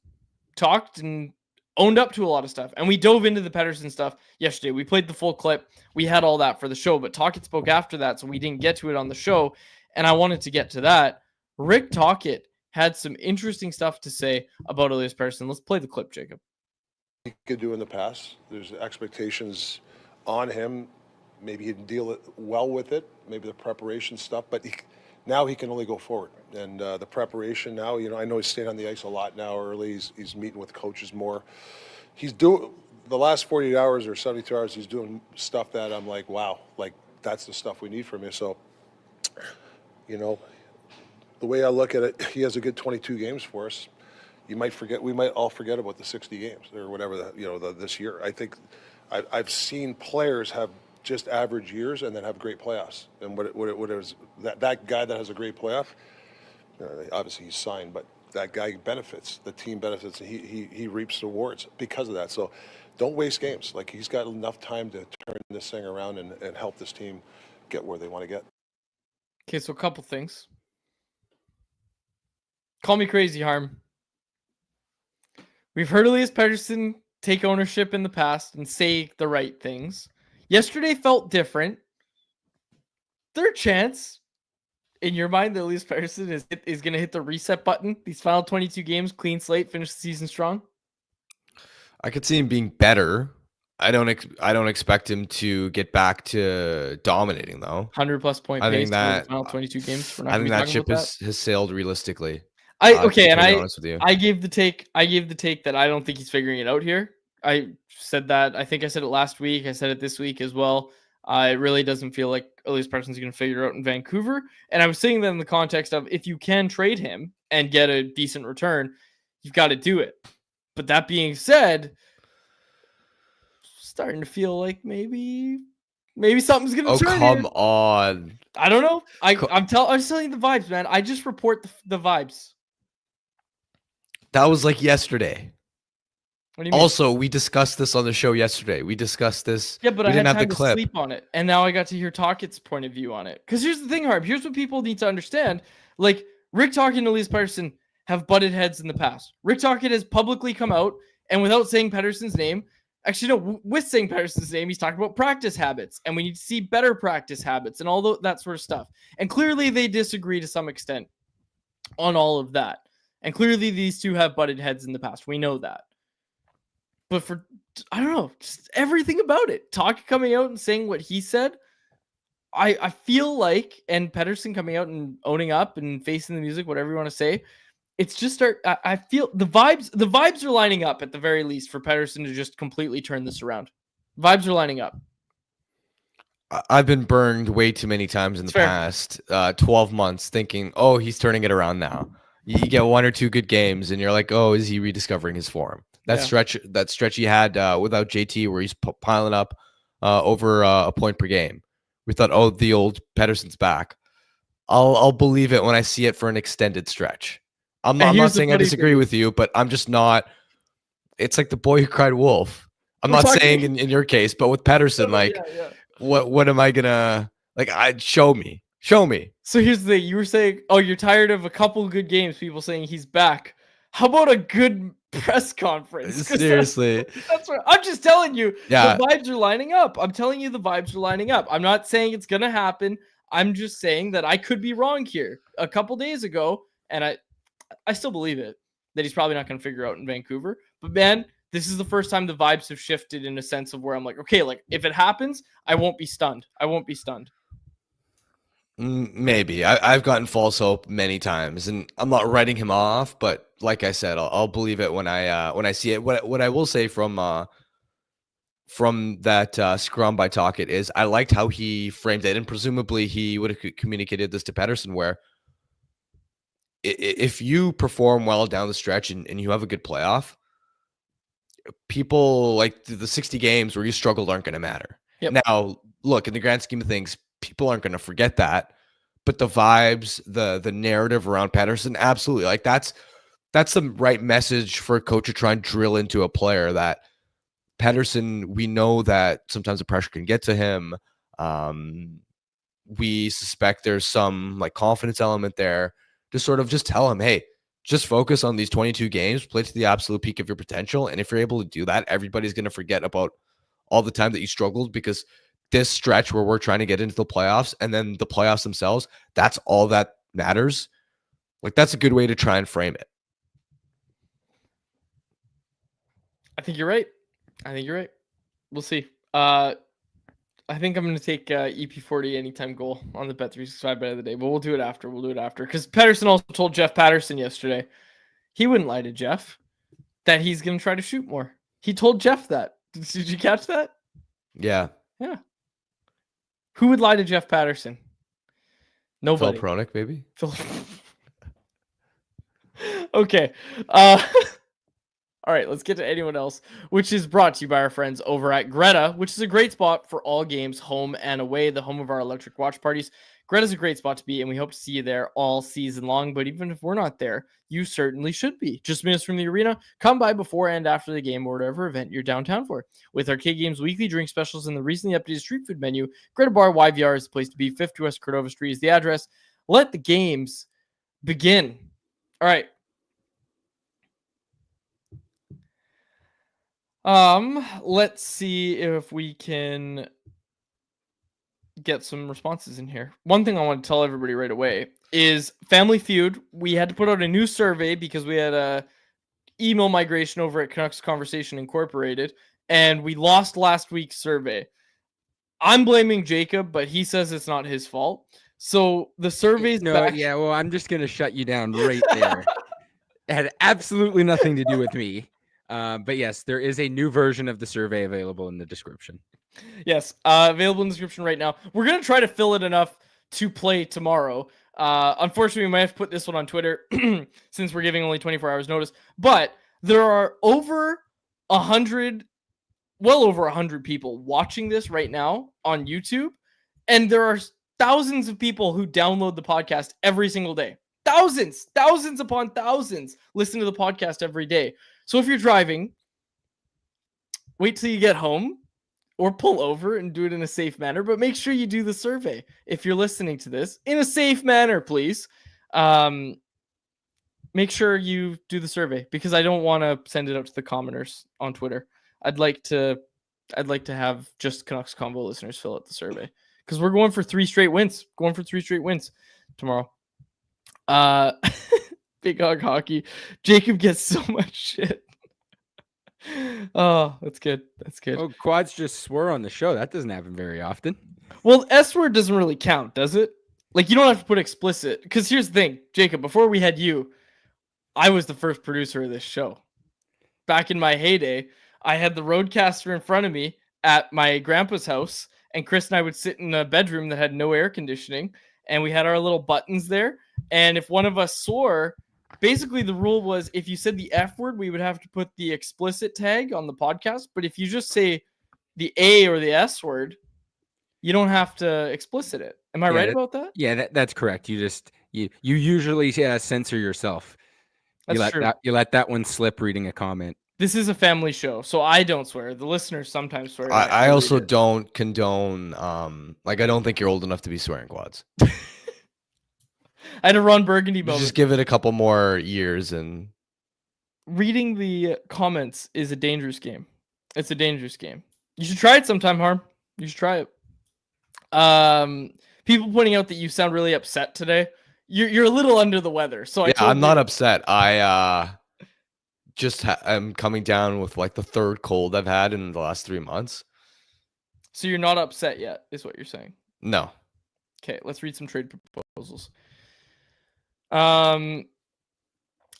talked and owned up to a lot of stuff. And we dove into the Pettersson stuff yesterday. We played the full clip. We had all that for the show, but Tocchet spoke after that, so we didn't get to it on the show. And I wanted to get to that. Rick Tocchet had some interesting stuff to say about Elias Pettersson. Let's play the clip, Jacob. He could do in the past. There's expectations on him. Maybe he didn't deal well with it. Maybe the preparation stuff, but now he can only go forward. And the preparation now, I know he's staying on the ice a lot now early. He's meeting with coaches more. He's doing the last 48 hours or 72 hours. He's doing stuff that I'm like, wow, like that's the stuff we need from you. So, the way I look at it, he has a good 22 games for us. We might all forget about the 60 games or whatever this year. I think I've seen players have just average years and then have great playoffs. And what it is that guy that has a great playoff, obviously he's signed, but that guy benefits. The team benefits. And he reaps rewards because of that. So don't waste games. Like he's got enough time to turn this thing around and help this team get where they want to get. Okay, so a couple things. Call me crazy, Harm. We've heard Elias Pettersson take ownership in the past and say the right things. Yesterday felt different. Third chance, in your mind, that Elias Pettersson is going to hit the reset button. These final 22 games, clean slate, finish the season strong. I could see him being better. I don't expect him to get back to dominating though. 100+ point I pace think that for the final 22 games. I think that ship has sailed realistically. I gave the take that I don't think he's figuring it out here. I said that. I think I said it last week. I said it this week as well. It really doesn't feel like Elias Pettersson's going to figure it out in Vancouver. And I was saying that in the context of if you can trade him and get a decent return, you've got to do it. But that being said, starting to feel like maybe something's going to turn. Oh, come on. I don't know. I'm just telling you the vibes, man. I just report the vibes. That was like yesterday. What do you mean? Also, we discussed this on the show yesterday. We discussed this. Yeah, but we I had didn't have time the to clip. sleep on it, and now I got to hear Tocchet's point of view on it. Because here's the thing, Harb. Here's what people need to understand. Like, Rick Tocchet and Elias Pettersson have butted heads in the past. Rick Tocchet has publicly come out, and without saying Pettersson's name, actually, no, with saying Pettersson's name, he's talking about practice habits, and we need to see better practice habits and all that sort of stuff. And clearly, they disagree to some extent on all of that. And clearly, these two have butted heads in the past. We know that. But I don't know, just everything about it. Tocchet coming out and saying what he said, I feel like, and Pettersson coming out and owning up and facing the music, whatever you want to say, it's just I feel the vibes are lining up at the very least for Pettersson to just completely turn this around. Vibes are lining up. I've been burned way too many times in the past 12 months thinking, oh, he's turning it around now. You get one or two good games and you're like, oh, is he rediscovering his form? That stretch he had without JT where he's piling up over a point per game. We thought, oh, the old Pettersson's back. I'll believe it when I see it for an extended stretch. I'm not saying I disagree with you, but I'm just not. It's like the boy who cried wolf. I'm not saying in your case, but with Pettersson, what am I gonna show me? So here's the thing. You were saying, oh, you're tired of a couple good games, people saying he's back. How about a good press conference? Seriously. That's what I'm just telling you. Yeah. The vibes are lining up. I'm telling you the vibes are lining up. I'm not saying it's going to happen. I'm just saying that I could be wrong here. A couple days ago, and I still believe it, that he's probably not going to figure out in Vancouver. But man, this is the first time the vibes have shifted in a sense of where I'm like, okay, like if it happens, I won't be stunned. Maybe. I've gotten false hope many times, and I'm not writing him off, but like I said, I'll believe it when I see it. What I will say from that scrum by Tocchet is I liked how he framed it, and presumably he would have communicated this to Pettersson, where if you perform well down the stretch and you have a good playoff, people like the 60 games where you struggled aren't going to matter. Yep. Now, look, in the grand scheme of things, people aren't going to forget that, but the vibes, the narrative around Pettersson, absolutely. Like that's the right message for a coach to try and drill into a player, that Pettersson, we know that sometimes the pressure can get to him. We suspect there's some like confidence element there. to sort of just tell him, hey, just focus on these 22 games, play to the absolute peak of your potential. And if you're able to do that, everybody's going to forget about all the time that you struggled, because this stretch where we're trying to get into the playoffs and then the playoffs themselves, that's all that matters. Like, that's a good way to try and frame it. I think you're right. We'll see. I think I'm going to take EP40 anytime goal on the Bet365 bet of the day, but we'll do it after. Because Pettersson also told Jeff Pettersson yesterday, he wouldn't lie to Jeff, that he's going to try to shoot more. He told Jeff that. Did you catch that? Yeah. Yeah. Who would lie to Jeff Pettersson? Nobody. Phil Pronik, maybe? Okay. All right, let's get to anyone else, which is brought to you by our friends over at Greta, which is a great spot for all games, home and away, the home of our electric watch parties. Greta's a great spot to be, and we hope to see you there all season long. But even if we're not there, you certainly should be. Just minutes from the arena, come by before and after the game or whatever event you're downtown for. With arcade games, weekly drink specials, and the recently updated street food menu, Greta Bar YVR is the place to be. 50 West Cordova Street is the address. Let the games begin. All right. Let's see if we can get some responses in here. One thing I want to tell everybody right away is Family Feud. We had to put out a new survey because we had a email migration over at Canucks Conversation Incorporated, and we lost last week's survey. I'm blaming Jacob, but he says it's not his fault. So the survey's back. Yeah, well, I'm just gonna shut you down right there. It had absolutely nothing to do with me. But yes, there is a new version of the survey available in the description. Yes, available in the description right now. We're going to try to fill it enough to play tomorrow. Unfortunately, we might have to put this one on Twitter since we're giving only 24 hours notice. But there are well over 100 people watching this right now on YouTube. And there are thousands of people who download the podcast every single day. Thousands upon thousands listen to the podcast every day. So if you're driving, wait till you get home or pull over and do it in a safe manner, but make sure you do the survey. If you're listening to this in a safe manner, please, make sure you do the survey, because I don't want to send it out to the commoners on Twitter. I'd like to have just Canucks Convo listeners fill out the survey, because we're going for 3 straight wins. Tomorrow. Big Hog Hockey. Jacob gets so much shit. Oh, that's good. Oh, Quads just swore on the show. That doesn't happen very often. Well, S word doesn't really count, does it? Like, you don't have to put explicit. Because here's the thing, Jacob, before we had you, I was the first producer of this show. Back in my heyday, I had the Roadcaster in front of me at my grandpa's house, and Chris and I would sit in a bedroom that had no air conditioning, and we had our little buttons there. And if one of us swore, basically the rule was if you said the F word, we would have to put the explicit tag on the podcast. But if you just say the A or the S word, you don't have to explicit it. Am I right about that? Yeah, that's correct. You usually censor yourself. That's true. You let that one slip reading a comment. This is a family show, so I don't swear. The listeners sometimes swear. I also don't condone, I don't think you're old enough to be swearing, Quads. I had a Ron Burgundy moment. Just give it a couple more years and... Reading the comments is a dangerous game. It's a dangerous game. You should try it sometime, Harm. You should try it. People pointing out that you sound really upset today. You're a little under the weather. So I'm not upset. I I'm coming down with like the 3rd cold I've had in the last 3 months. So you're not upset yet, is what you're saying? No. Okay, let's read some trade proposals.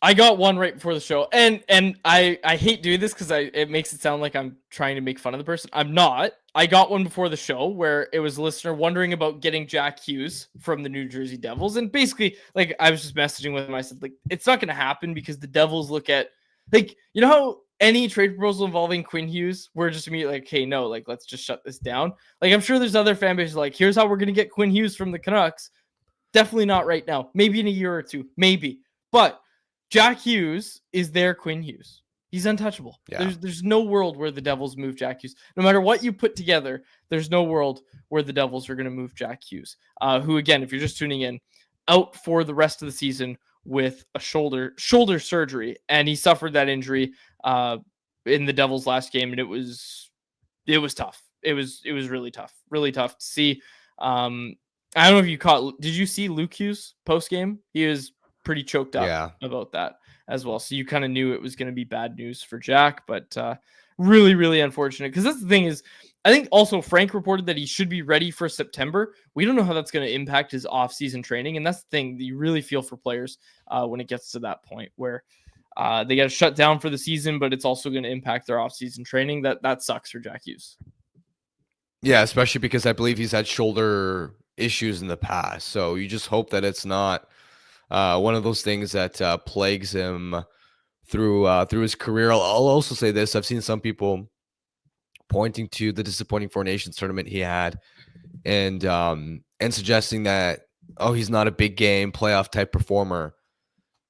I got one right before the show, and I hate doing this because it makes it sound like I'm trying to make fun of the person. I'm not. I got one before the show where it was a listener wondering about getting Jack Hughes from the New Jersey Devils, and basically, like, I was just messaging with him. I said, like, it's not going to happen because the Devils look at, like, you know how any trade proposal involving Quinn Hughes, we're just immediately like, hey, no, like, let's just shut this down. Like, I'm sure there's other fan bases like, here's how we're going to get Quinn Hughes from the Canucks. Definitely not right now. Maybe in a year or two. Maybe. But Jack Hughes is their Quinn Hughes. He's untouchable. Yeah. There's no world where the Devils move Jack Hughes. No matter what you put together, there's no world where the Devils are going to move Jack Hughes. Who, again, if you're just tuning in, out for the rest of the season with a shoulder surgery, and he suffered that injury in the Devils' last game, and it was tough. It was really tough to see. I don't know if you did you see Luke Hughes post game? He was pretty choked up about that as well. So you kind of knew it was going to be bad news for Jack, but really, really unfortunate, because that's the thing is, I think also Frank reported that he should be ready for September. We don't know how that's going to impact his off-season training, and that's the thing that you really feel for players when it gets to that point where they got to shut down for the season, but it's also going to impact their off-season training. That sucks for Jack Hughes. Yeah, especially because I believe he's had shoulder issues in the past. So you just hope that it's not one of those things that plagues him through his career. I'll also say this: I've seen some people pointing to the disappointing Four Nations tournament he had, and suggesting that, oh, he's not a big game playoff type performer.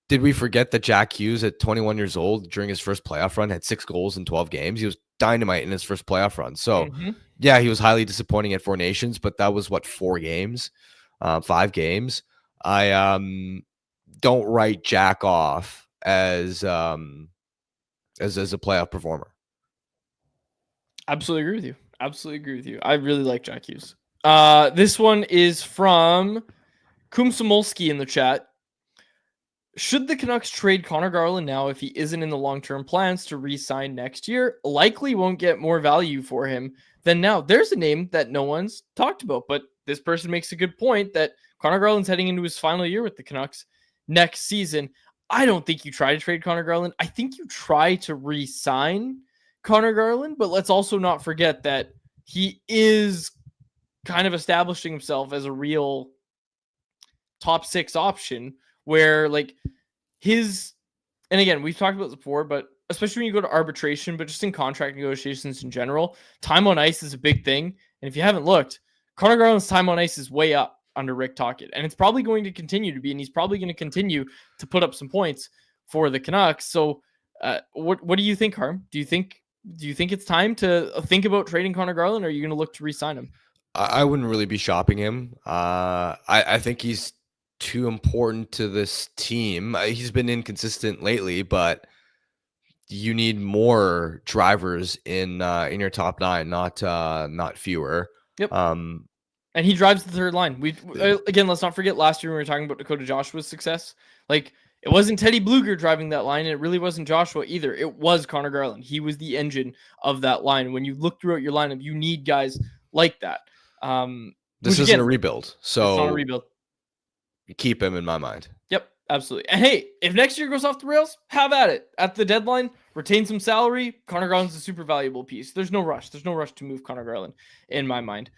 Did we forget that Jack Hughes at 21 years old during his first playoff run had 6 goals in 12 games? He was dynamite in his first playoff run. So yeah, he was highly disappointing at Four Nations, but that was what, 5 games. I don't write Jack off as a playoff performer. Absolutely agree with you. I really like Jack Hughes. This one is from Kumsamolski in the chat. Should the Canucks trade Connor Garland now if he isn't in the long-term plans to re-sign next year? Likely won't get more value for him than now. There's a name that no one's talked about, but this person makes a good point that Connor Garland's heading into his final year with the Canucks next season. I don't think you try to trade Connor Garland. I think you try to re-sign Connor Garland, but let's also not forget that he is kind of establishing himself as a real top 6 option, where like and again, we've talked about this before, but especially when you go to arbitration, but just in contract negotiations in general, time on ice is a big thing. And if you haven't looked, Connor Garland's time on ice is way up under Rick Tocchet, and it's probably going to continue to be, and he's probably going to continue to put up some points for the Canucks. So what do you think, Harm? Do you think it's time to think about trading Connor Garland, or are you going to look to re-sign him? I wouldn't really be shopping him. I think he's too important to this team. He's been inconsistent lately, but you need more drivers in your top 9, not fewer. Yep. And he drives the third line. Again, let's not forget last year when we were talking about Dakota Joshua's success. Like, it wasn't Teddy Bluger driving that line, and it really wasn't Joshua either. It was Connor Garland. He was the engine of that line. When you look throughout your lineup, you need guys like that. This isn't a rebuild, so it's not a rebuild. You keep him in my mind. Yep, absolutely. And hey, if next year goes off the rails, have at it. At the deadline, retain some salary. Connor Garland's a super valuable piece. There's no rush. There's no rush to move Connor Garland in my mind.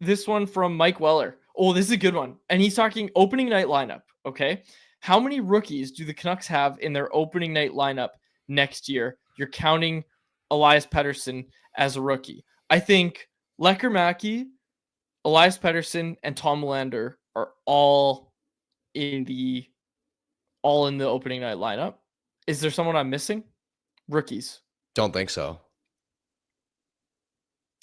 This one from Mike Weller. Oh, this is a good one. And he's talking opening night lineup. Okay. How many rookies do the Canucks have in their opening night lineup next year? You're counting Elias Pettersson as a rookie. I think Lecker-Mackey, Elias Pettersson, and Tom Lander are all in the opening night lineup. Is there someone I'm missing? Rookies. Don't think so.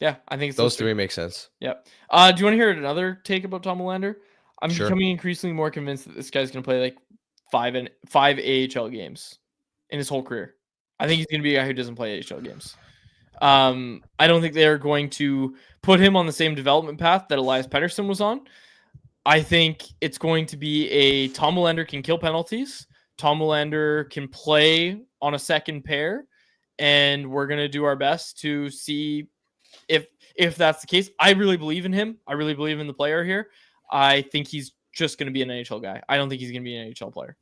Yeah, I think it's those 3 make sense. Yeah. Do you want to hear another take about Tom Lander? I'm becoming increasingly more convinced that this guy's going to play like 5 AHL games in his whole career. I think he's going to be a guy who doesn't play AHL games. I don't think they're going to put him on the same development path that Elias Pettersson was on. I think it's going to be a Tom Lander can kill penalties. Tom Lander can play on a second pair, and we're going to do our best to see if that's the case. I really believe in him. I really believe in the player here. I think he's just going to be an NHL guy. I don't think he's going to be an NHL player.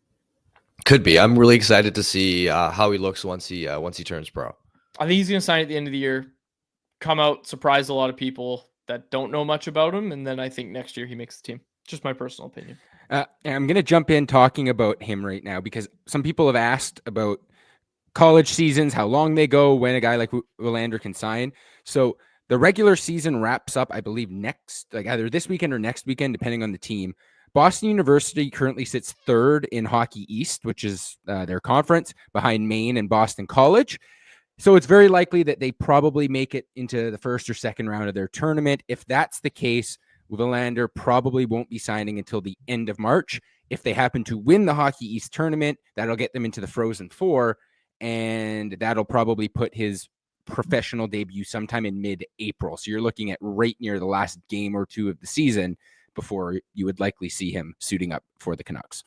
Could be. I'm really excited to see how he looks once he turns pro. I think he's going to sign at the end of the year, come out, surprise a lot of people that don't know much about him, and then I think next year he makes the team. Just my personal opinion. I'm going to jump in talking about him right now because some people have asked about college seasons, how long they go, when a guy like Willander can sign. So the regular season wraps up, I believe, either this weekend or next weekend, depending on the team. Boston University currently sits 3rd in Hockey East, which is their conference, behind Maine and Boston College. So it's very likely that they probably make it into the first or second round of their tournament. If that's the case, Willander probably won't be signing until the end of March. If they happen to win the Hockey East tournament, that'll get them into the Frozen Four, and that'll probably put his professional debut sometime in mid-April. So you're looking at right near the last game or two of the season before you would likely see him suiting up for the Canucks.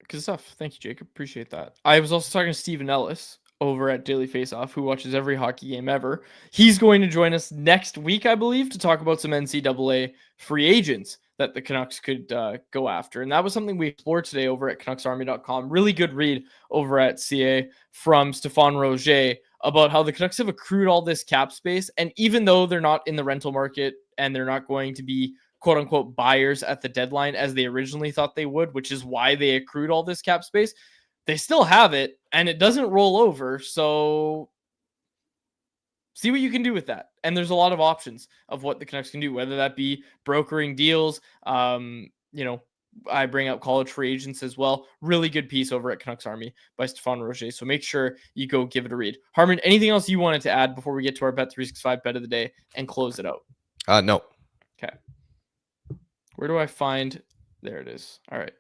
Good stuff. Thank you, Jacob. Appreciate that. I was also talking to Stephen Ellis over at Daily Faceoff, who watches every hockey game ever. He's going to join us next week, I believe, to talk about some NCAA free agents that the Canucks could go after. And that was something we explored today over at CanucksArmy.com. Really good read over at CA from Stéphane Roger about how the Canucks have accrued all this cap space. And even though they're not in the rental market and they're not going to be quote unquote buyers at the deadline as they originally thought they would, which is why they accrued all this cap space, they still have it and it doesn't roll over. So see what you can do with that. And there's a lot of options of what the Canucks can do, whether that be brokering deals. I bring up college free agents as well. Really good piece over at Canucks Army by Stéphane Roger. So make sure you go give it a read. Harmon, anything else you wanted to add before we get to our Bet365 bet of the day and close it out? No. Okay. Where do I find? There it is. All right.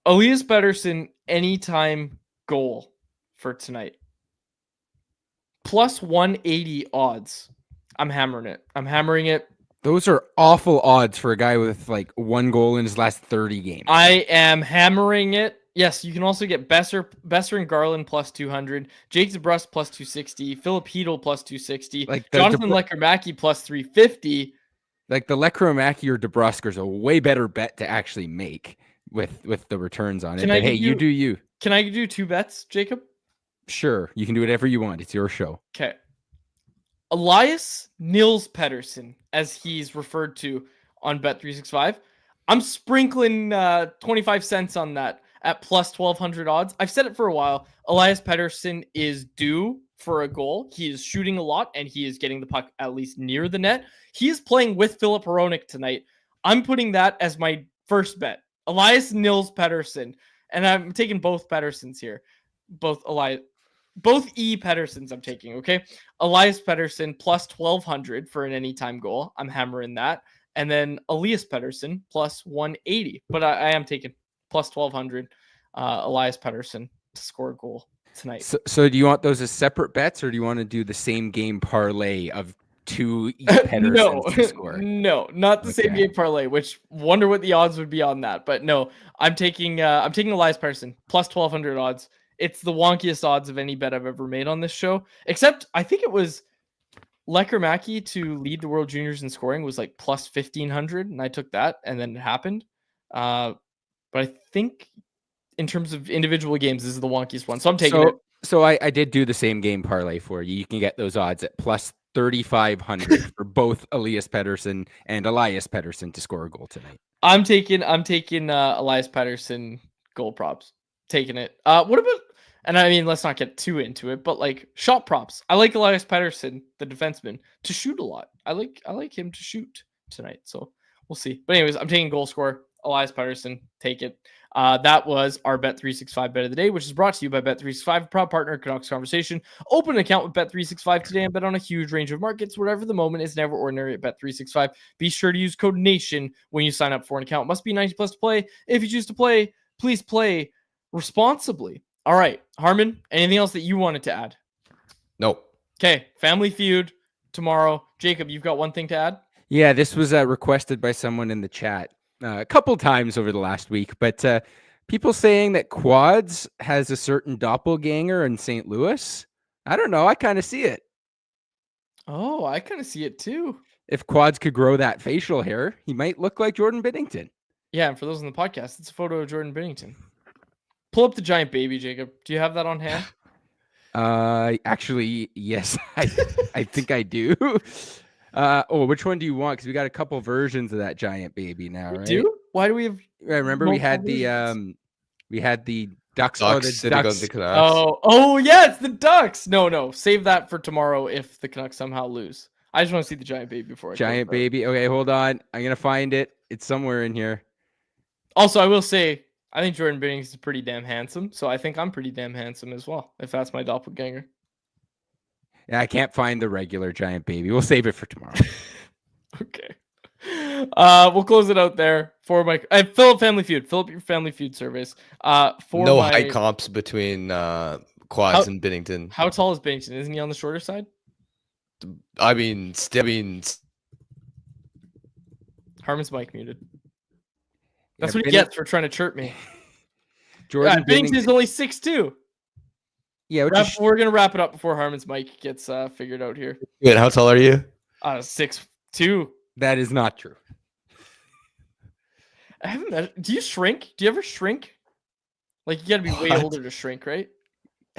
Elias Pettersson anytime goal for tonight. Plus 180 odds. I'm hammering it. Those are awful odds for a guy with like one goal in his last 30 games. I am hammering it. Yes, you can also get Besser and Garland plus 200, Jake DeBrusk plus 260, Philip Hedl plus 260, like Jonathan Lekkerimäki plus 350. Like the Lekkerimäki or DeBrusk is a way better bet to actually make with the returns on it. But hey, you do you. Can I do two bets, Jacob? Sure, you can do whatever you want. It's your show. Okay. Elias Nils Pettersson, as he's referred to on Bet365. I'm sprinkling 25 cents on that at plus 1,200 odds. I've said it for a while. Elias Pettersson is due for a goal. He is shooting a lot, and he is getting the puck at least near the net. He is playing with Filip Hronek tonight. I'm putting that as my first bet. Elias Nils Pettersson. And I'm taking both Petterssons here. Both E. Petterssons I'm taking, okay? Elias Pettersson plus 1,200 for an anytime goal. I'm hammering that. And then Elias Pettersson plus 180. But I am taking plus 1,200 Elias Pettersson to score a goal tonight. So do you want those as separate bets, or do you want to do the same game parlay of two E. Petterssons to score? No, not the same game parlay, which wonder what the odds would be on that. But no, I'm taking Elias Pettersson plus 1,200 odds. It's the wonkiest odds of any bet I've ever made on this show, except I think it was Lekkerimäki to lead the World Juniors in scoring was like plus 1,500, and I took that, and then it happened. But I think in terms of individual games, this is the wonkiest one, so I'm taking it. So I did do the same game parlay for you. You can get those odds at plus 3,500 for both Elias Pettersson and Elias Pettersson to score a goal tonight. I'm taking Elias Pettersson goal props. Taking it. What about, and I mean, let's not get too into it, but like shot props. I like Elias Pettersson, the defenseman, to shoot a lot. I like him to shoot tonight. So we'll see. But anyways, I'm taking goal scorer, Elias Pettersson. Take it. That was our Bet365 bet of the day, which is brought to you by Bet365, a proud partner of Canucks Conversation. Open an account with Bet365 today and bet on a huge range of markets. Whatever the moment is never ordinary at Bet365. Be sure to use code NATION when you sign up for an account. Must be 90 plus to play. If you choose to play, please play responsibly. All right, Harmon, anything else that you wanted to add? Nope. Okay, Family Feud tomorrow. Jacob, you've got one thing to add? Yeah, this was requested by someone in the chat a couple times over the last week, but people saying that Quads has a certain doppelganger in St. Louis. I don't know. I kind of see it. Oh, I kind of see it too. If Quads could grow that facial hair, he might look like Jordan Binnington. Yeah, and for those on the podcast, it's a photo of Jordan Binnington. Pull up the giant baby, Jacob. Do you have that on hand? Actually, yes, I think I do. Which one do you want? Because we got a couple versions of that giant baby now, right? Do? Why do we have? I remember we had the Ducks. Ducks. Oh, yeah, it's the Ducks. No, save that for tomorrow if the Canucks somehow lose. I just want to see the giant baby before. Giant baby. Okay, hold on. I'm gonna find it. It's somewhere in here. Also, I will say, I think Jordan Binnington is pretty damn handsome, so I think I'm pretty damn handsome as well, if that's my doppelganger. Yeah, I can't find the regular giant baby. We'll save it for tomorrow. Okay. We'll close it out there for my fill up Family Feud. Fill up your Family Feud surveys. For No my height comps between Quads and Binnington. how tall is Binnington? Isn't he on the shorter side? Harmon's mic muted. That's what he gets for trying to chirp me. Jordan Binnington is only 6'2". Yeah, We're gonna wrap it up before Harmon's mic gets figured out here. Good. How tall are you? 6'2". that is not true. I haven't measured. Do you shrink? Do you ever shrink? Like you got to be way older to shrink, right?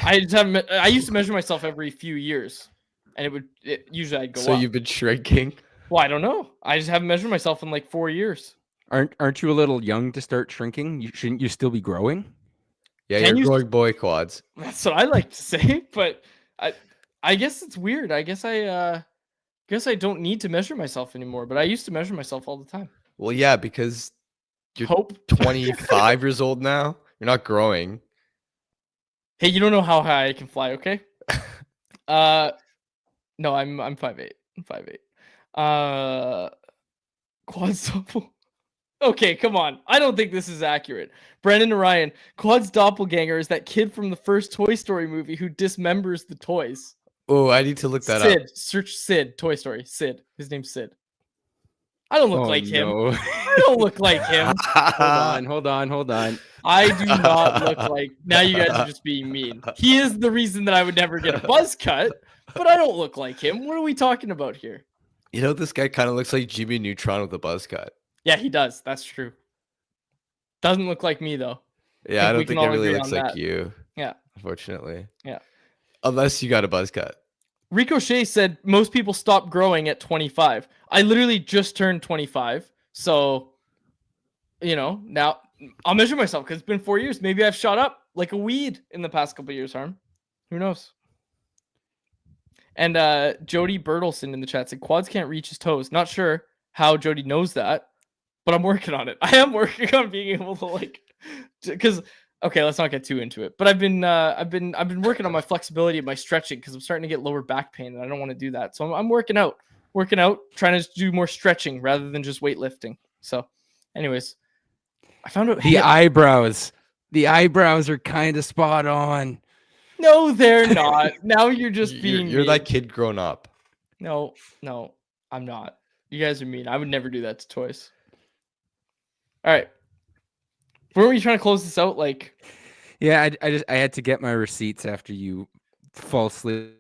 I just haven't. I used to measure myself every few years, and usually I'd go up. So you've been shrinking? Well, I don't know. I just haven't measured myself in like 4 years. Aren't you a little young to start shrinking? Shouldn't you still be growing? Yeah, Can you're you- a growing boy, Quads. That's what I like to say, but I guess it's weird. I guess I don't need to measure myself anymore, but I used to measure myself all the time. Well, yeah, because you're Hope. 25 years old now. You're not growing. Hey, you don't know how high I can fly, okay? No, I'm 5'8". I'm 5'8". Quad's double. Okay, come on. I don't think this is accurate. Brendan and Ryan, Quad's doppelganger is that kid from the first Toy Story movie who dismembers the toys. Oh, I need to look that Sid. up. Search Sid. Toy Story. Sid. His name's Sid. I don't look like him. No. I don't look like him. Hold on. I do not look like. Now you guys are just being mean. He is the reason that I would never get a buzz cut, but I don't look like him. What are we talking about here? You know, this guy kind of looks like Jimmy Neutron with a buzz cut. Yeah, he does. That's true. Doesn't look like me though. Yeah, I we don't can think it all really agree looks on like that. you. Yeah. Unfortunately. Yeah. Unless you got a buzz cut. Ricochet said most people stop growing at 25. I literally just turned 25. So, now I'll measure myself because it's been 4 years. Maybe I've shot up like a weed in the past couple of years, Harm. Who knows? And Jody Bertelson in the chat said Quads can't reach his toes. Not sure how Jody knows that, but I'm working on it. I am working on being able to because okay, let's not get too into it. But I've been working on my flexibility and my stretching because I'm starting to get lower back pain and I don't want to do that. So I'm working out, trying to do more stretching rather than just weightlifting. So, anyways, I found out The eyebrows. The eyebrows are kind of spot on. No, they're not. Now you're just being. You're mean. that kid grown up. No, I'm not. You guys are mean. I would never do that to toys. All right. Weren't we trying to close this out? Yeah, I had to get my receipts after you falsely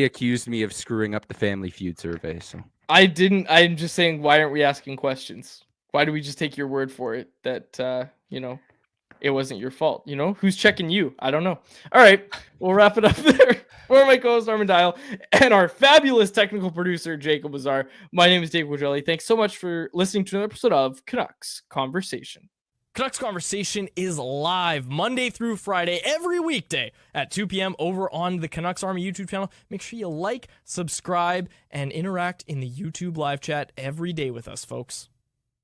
accused me of screwing up the Family Feud survey. So I didn't. I'm just saying, why aren't we asking questions? Why do we just take your word for it that it wasn't your fault? Who's checking you? I don't know. All right, we'll wrap it up there. For my co-host Armin Dial and our fabulous technical producer Jacob Azar, my name is Dave Woodrelli. Thanks so much for listening to another episode of Canucks Conversation. Canucks Conversation is live Monday through Friday, every weekday at 2 p.m. over on the Canucks Army YouTube channel. Make sure you like, subscribe, and interact in the YouTube live chat every day with us, folks.